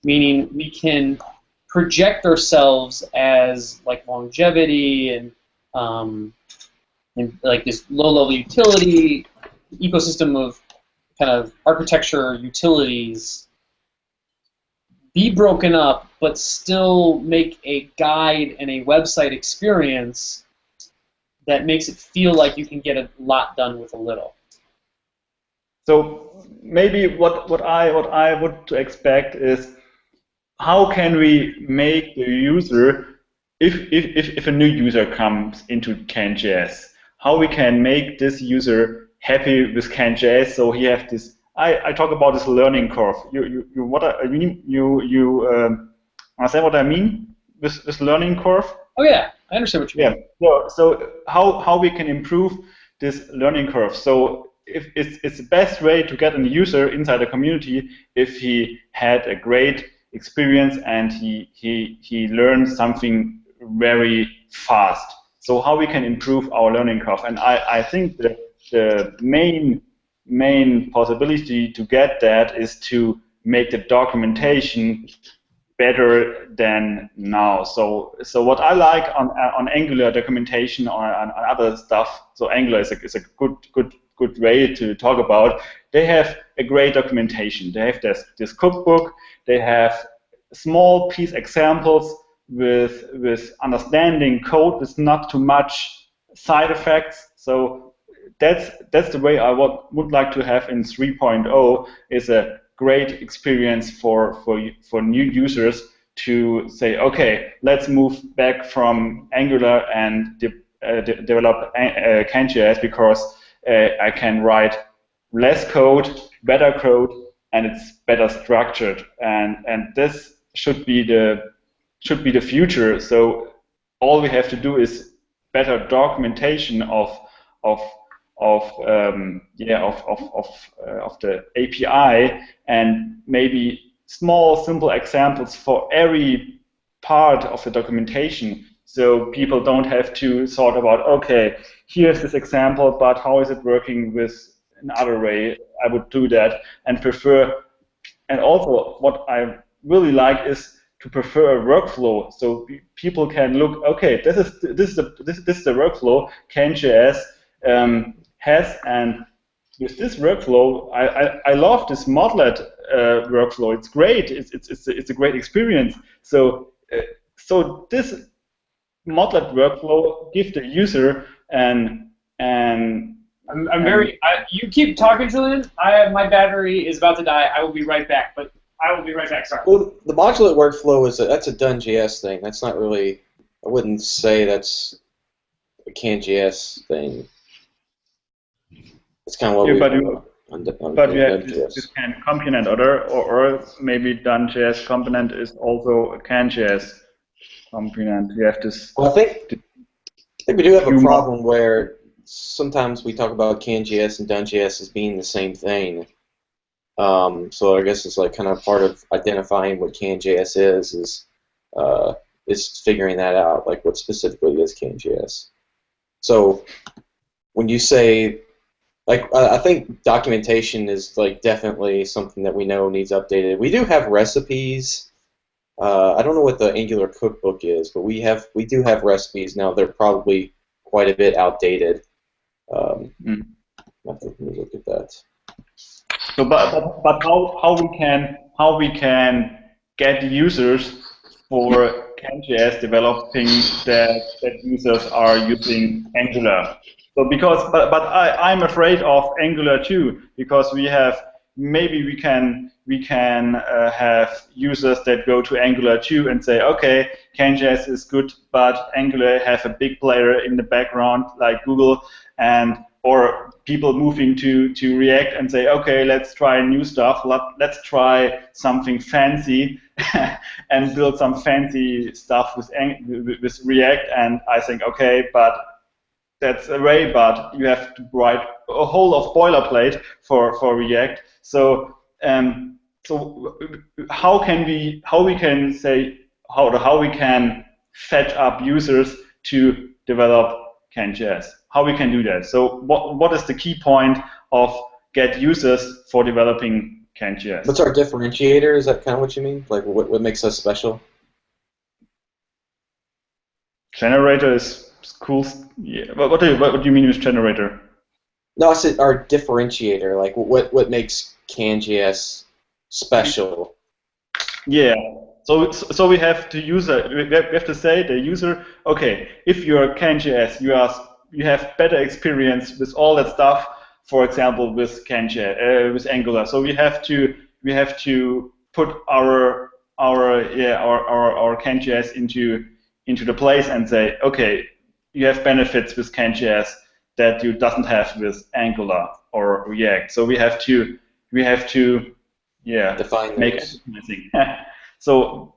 Meaning we can project ourselves as like longevity and like this low-level utility ecosystem of kind of architecture utilities be broken up, but still make a guide and a website experience that makes it feel like you can get a lot done with a little. So maybe what I would expect is, how can we make the user, if a new user comes into CanJS, how we can make this user happy with CanJS, so he have this. I talk about this learning curve. Understand what I mean with this learning curve? Oh yeah, I understand what you mean. Yeah. So how we can improve this learning curve? So if it's the best way to get a user inside a community if he had a great experience and he learned something very fast. So how we can improve our learning curve? And I think the main possibility to get that is to make the documentation better than now. So what I like on Angular documentation on other stuff. So Angular is a good way to talk about. They have a great documentation. They have this cookbook. They have small piece examples with understanding code with not too much side effects. So that's the way I would like to have in 3.0, is a great experience for new users to say, okay, let's move back from Angular and develop CanJS, because I can write less code, better code, and it's better structured. And this should be the future. So all we have to do is better documentation of the API, and maybe small simple examples for every part of the documentation, so people don't have to sort about, okay, here's this example, but how is it working with another way? I would do that and prefer. And also what I really like is to prefer a workflow, so people can look, okay, this is the workflow CanJS has, and with this workflow, I love this Modlet workflow. It's great. It's a great experience. So this Modlet workflow gives the user you keep talking, Julian. My battery is about to die. I will be right back. But I will be right back. Sorry. Well, the modular workflow that's a DoneJS thing. That's not really. I wouldn't say that's a CanJS thing. It's kind of what we do on but you have DoneJS. this can component or maybe DoneJS component is also a CanJS component. You have this. Well, I think we do have a problem where sometimes we talk about CanJS and DoneJS as being the same thing. So I guess it's like kind of part of identifying what CanJS is figuring that out, like what specifically is CanJS. So when you say, like, I think documentation is like definitely something that we know needs updated. We do have recipes. I don't know what the Angular cookbook is, but we do have recipes now. They're probably quite a bit outdated. I have to look at that. So, but how we can get users for CanJS developing that users are using Angular. So but I'm afraid of Angular too, because we can have users that go to Angular 2 and say, okay, CanJS is good, but Angular have a big player in the background like Google, or people moving to React and say, okay, let's try new stuff, let's try something fancy and build some fancy stuff with React. And I think, okay, but that's a way, but you have to write a whole of boilerplate for React. So how we can fetch up users to develop CanJS? How we can do that? So what is the key point of get users for developing CanJS? What's our differentiator? Is that kind of what you mean? Like what makes us special? Generator is cool. Yeah. What do you mean with generator? No, I said our differentiator. Like what makes CanJS special? Yeah. So we have to we have to say the user, okay, if you're CanJS, you have better experience with all that stuff. for example, with with Angular. So we have to put our CanJS into the place and say, okay, you have benefits with CanJS that you doesn't have with Angular or React. So we have to Define make those. anything. So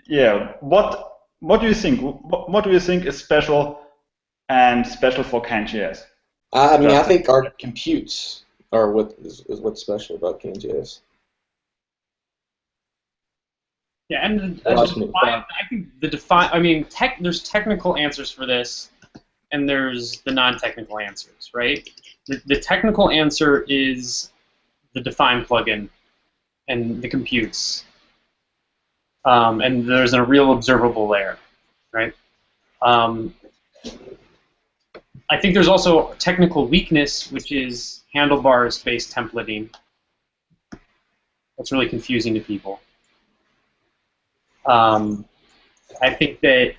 yeah, what do you think? What do you think is special for CanJS? I mean, I think our computes are is what's special about CanJS. Yeah, and Well, I think the define. I mean, there's technical answers for this, and there's the non-technical answers, right? The technical answer is the define plugin and the computes, and there's a real observable layer, right? I think there's also technical weakness, which is handlebars-based templating. That's really confusing to people. I think that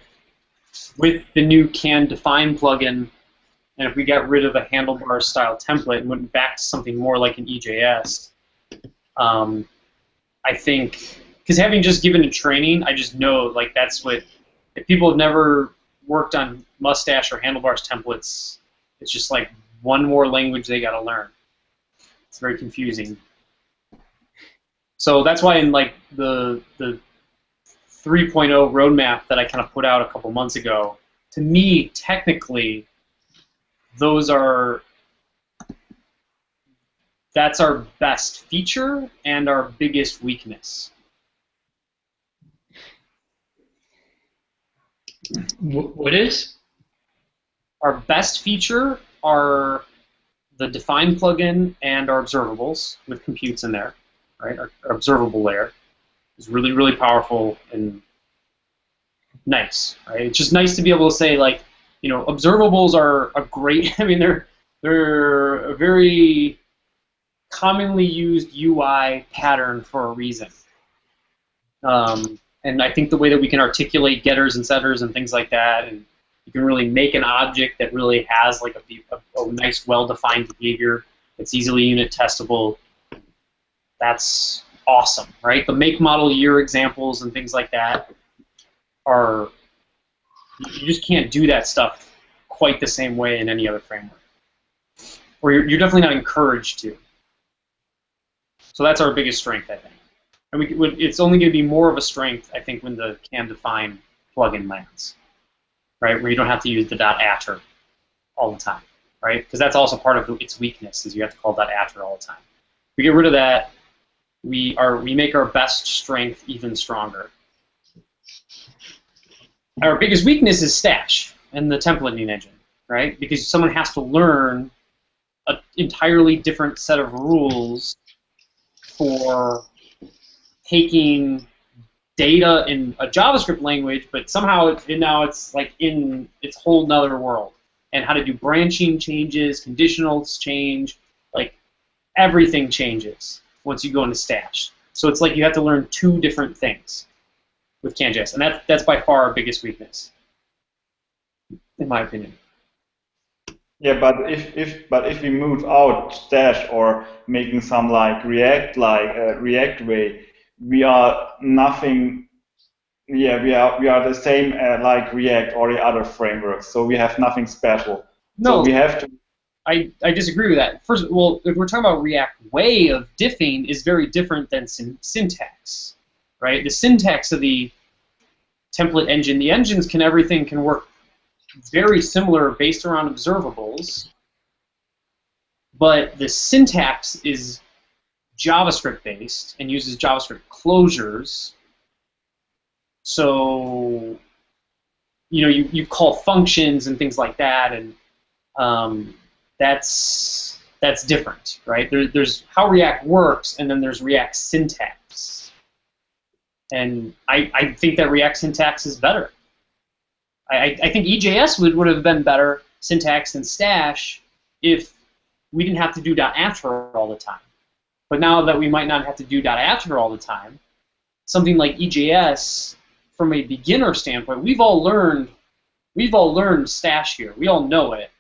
with the new can define plugin, and if we got rid of a handlebar style template and went back to something more like an EJS, I think, because having just given a training, I just know like that's what, if people have never worked on Mustache or handlebars templates, it's just like one more language they got to learn. It's very confusing. So that's why in like the 3.0 roadmap that I kind of put out a couple months ago, to me, technically, that's our best feature and our biggest weakness. What is? Our best feature are the define plugin and our observables with computes in there, right? Our observable layer is really, really powerful and nice, right? It's just nice to be able to say, like, you know, observables are a great, I mean, they're a very commonly used UI pattern for a reason. And I think the way that we can articulate getters and setters and things like that, and you can really make an object that really has like a nice, well-defined behavior that's easily unit testable, that's awesome, right? The make, model, year examples and things like that are, you just can't do that stuff quite the same way in any other framework. Or you're definitely not encouraged to. So that's our biggest strength, I think. And it's only going to be more of a strength, I think, when the can define plugin lands, right? Where you don't have to use the .atter all the time, right? Because that's also part of its weakness, is you have to call .atter all the time. If we get rid of that, we make our best strength even stronger. Our biggest weakness is Stash and the templating engine, right? Because someone has to learn an entirely different set of rules for taking data in a JavaScript language, but somehow now it's like in its whole nother world. And how to do branching changes, conditionals change, like everything changes once you go into Stash. So it's like you have to learn two different things with CanJS, and that's by far our biggest weakness, in my opinion. Yeah, but if we move out Stash or making some like React way, we are nothing. Yeah, we are the same like React or the other frameworks. So we have nothing special. No, so we have to. I disagree with that. First, well, if we're talking about React way of diffing is very different than syntax, right? The syntax of the template engine, the engines everything can work very similar based around observables, but the syntax is JavaScript based and uses JavaScript closures. So, you know, you call functions and things like that, and that's different, right? There's how React works, and then there's React syntax. And I think that React syntax is better. I think EJS would have been better syntax than Stash if we didn't have to do .atter all the time. But now that we might not have to do .atter all the time, something like EJS, from a beginner standpoint, we've all learned Stash here. We all know it.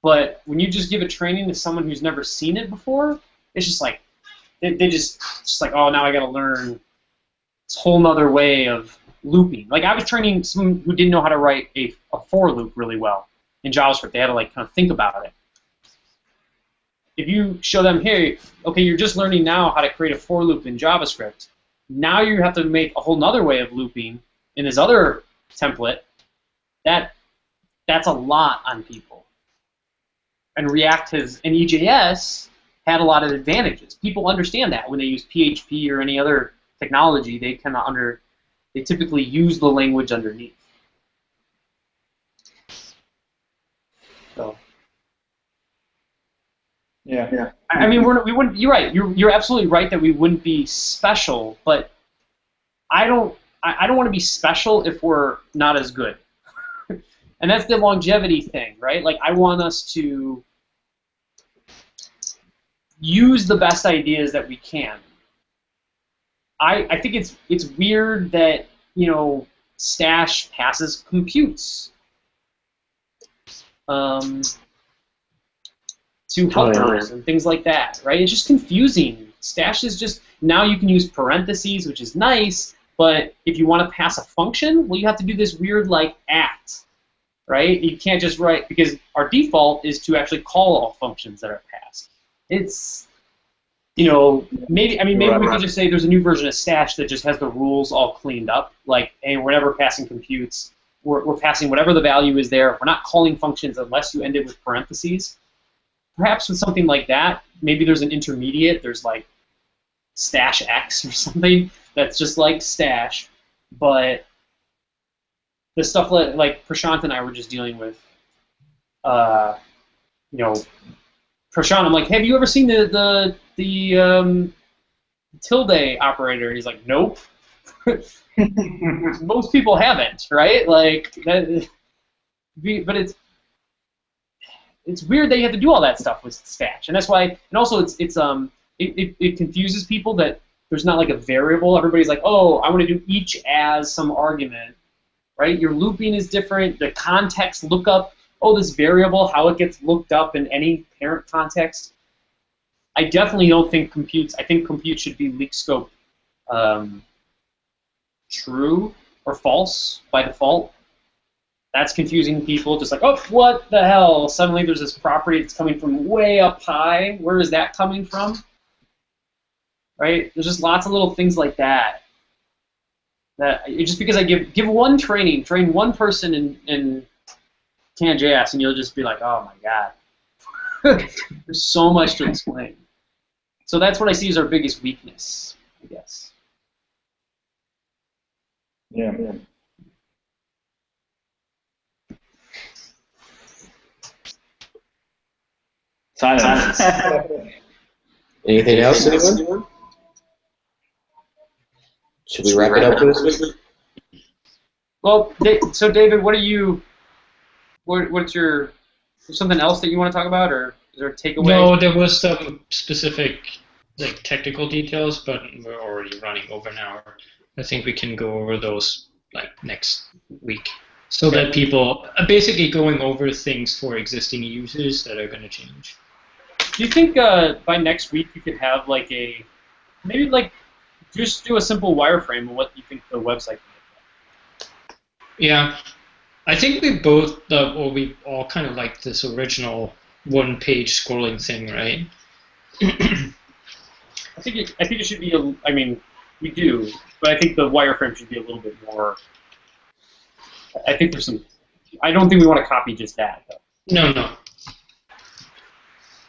But when you just give a training to someone who's never seen it before, it's just like they just like, oh, now I got to learn this whole nother way of looping. Like I was training someone who didn't know how to write a for loop really well in JavaScript. They had to like kind of think about it. If you show them, hey, okay, you're just learning now how to create a for loop in JavaScript. Now you have to make a whole nother way of looping in this other template. That's a lot on people. And React has, and EJS had a lot of advantages. People understand that when they use PHP or any other technology, they typically use the language underneath. So. Yeah. I mean, we wouldn't. You're right. You're absolutely right that we wouldn't be special, but I don't want to be special if we're not as good. And that's the longevity thing, right? Like I want us to use the best ideas that we can. I think it's weird that, you know, Stash passes computes to helpers and things like that, right? It's just confusing. Stash is just, now you can use parentheses, which is nice, but if you want to pass a function, well, you have to do this weird, like, at, right? You can't just write, because our default is to actually call all functions that are passed. It's, you know, maybe we could just say there's a new version of Stash that just has the rules all cleaned up, like, hey, we're never passing computes, we're passing whatever the value is there, we're not calling functions unless you end it with parentheses. Perhaps with something like that, maybe there's an intermediate, there's like Stash X or something that's just like Stash, but the stuff like Prashant and I were just dealing with, you know, Prashant, I'm like, have you ever seen the tilde operator? He's like, nope. Most people haven't, right? Like, that, but it's weird that you have to do all that stuff with Stash, and that's why. And also, it confuses people that there's not like a variable. Everybody's like, oh, I want to do each as some argument, right? Your looping is different. The context lookup. Oh, this variable, how it gets looked up in any parent context. I definitely don't think computes. I think compute should be leak scope true or false by default. That's confusing people. Just like, oh, what the hell? Suddenly there's this property that's coming from way up high. Where is that coming from? Right? There's just lots of little things like that. That just because I give one training, train one person in CanJS, and you'll just be like, oh my god. There's so much to explain. So that's what I see as our biggest weakness, I guess. Yeah. Silence. Anything else, anyone? Should we wrap it up for this week? Well, so David, what are you? What's your? Is something else that you want to talk about, or is there a takeaway? No, there was some specific like technical details, but we're already running over an hour. I think we can go over those like next week, so that people are basically going over things for existing users that are going to change. Do you think by next week you could have like maybe like just do a simple wireframe of what you think the website can look like? Yeah, I think we both, or we all kind of like this original one-page scrolling thing, right? I think it should be. I mean, we do, but I think the wireframe should be a little bit more. I think there's some. I don't think we want to copy just that, though. No.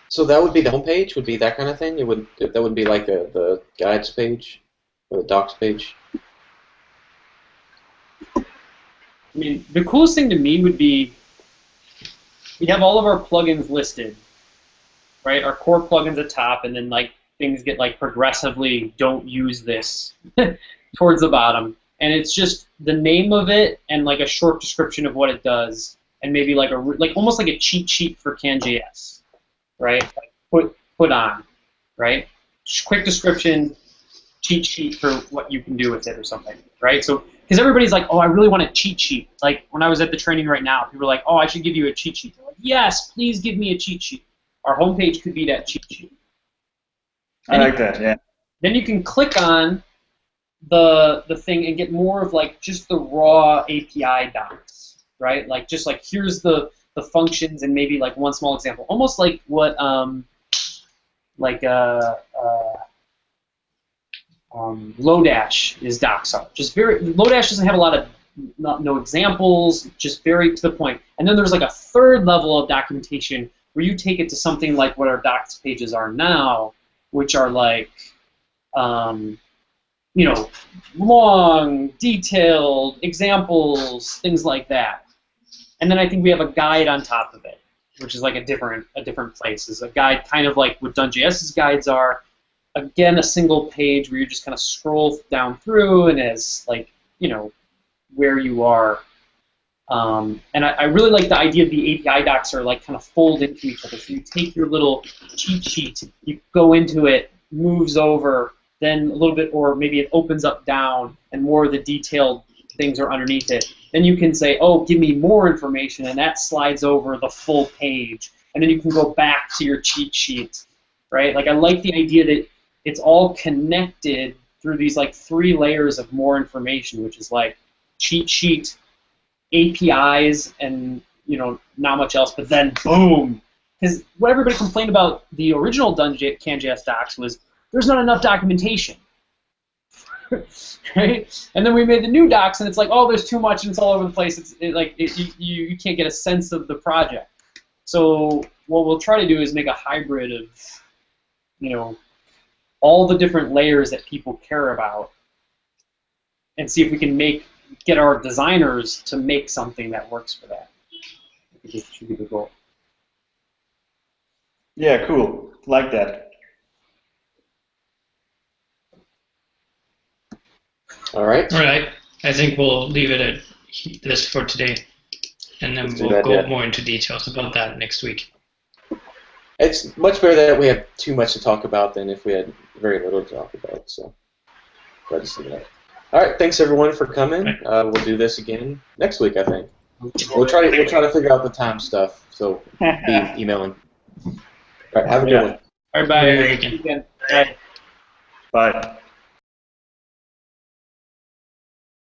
So that would be the homepage. Would be that kind of thing. That would be like the guides page or the docs page. I mean, the coolest thing to me would be we have all of our plugins listed, right? Our core plugins at top, and then like things get like progressively don't use this towards the bottom, and it's just the name of it and like a short description of what it does, and maybe like almost like a cheat sheet for CanJS, right? Like put on, right? Quick description, cheat sheet for what you can do with it or something, right? So, because everybody's like, oh, I really want a cheat sheet. Like when I was at the training right now, people were like, oh, I should give you a cheat sheet. They're like, yes, please give me a cheat sheet. Our homepage could be that cheat sheet. I like that, yeah. Then you can click on the thing and get more of like just the raw API docs, right? Like just like here's the functions and maybe like one small example, almost like what Lodash docs are. Just very Lodash doesn't have a lot of no examples, just very to the point. And then there's like a third level of documentation where you take it to something like what our docs pages are now, which are like long, detailed examples, things like that. And then I think we have a guide on top of it, which is like a different place. It's a guide kind of like what DoneJS's guides are. Again, a single page where you just kind of scroll down through and as like, where you are. And I really like the idea of the API docs are like kind of fold into each other. So you take your little cheat sheet, you go into it, moves over, then a little bit, or maybe it opens up down and more of the detailed things are underneath it. Then you can say, oh, give me more information, and that slides over the full page. And then you can go back to your cheat sheet, right? Like I like the idea that it's all connected through these like 3 layers of more information, which is like cheat sheet, APIs, and not much else. But then boom, because what everybody complained about the original CanJS docs was there's not enough documentation, right? And then we made the new docs, and it's like, oh, there's too much, and it's all over the place. You can't get a sense of the project. So what we'll try to do is make a hybrid of, all the different layers that people care about, and see if we can get our designers to make something that works for that. I think this should be the goal. Yeah, cool. Like that. All right. All right. I think we'll leave it at this for today, and then we'll go more into details about that next week. It's much better that we have too much to talk about than if we had very little to talk about. So, glad to see that. All right. Thanks everyone for coming. We'll do this again next week, I think. We'll try to figure out the time stuff. So be emailing. All right. Have a good one. All right. Bye. Bye. Bye. Bye.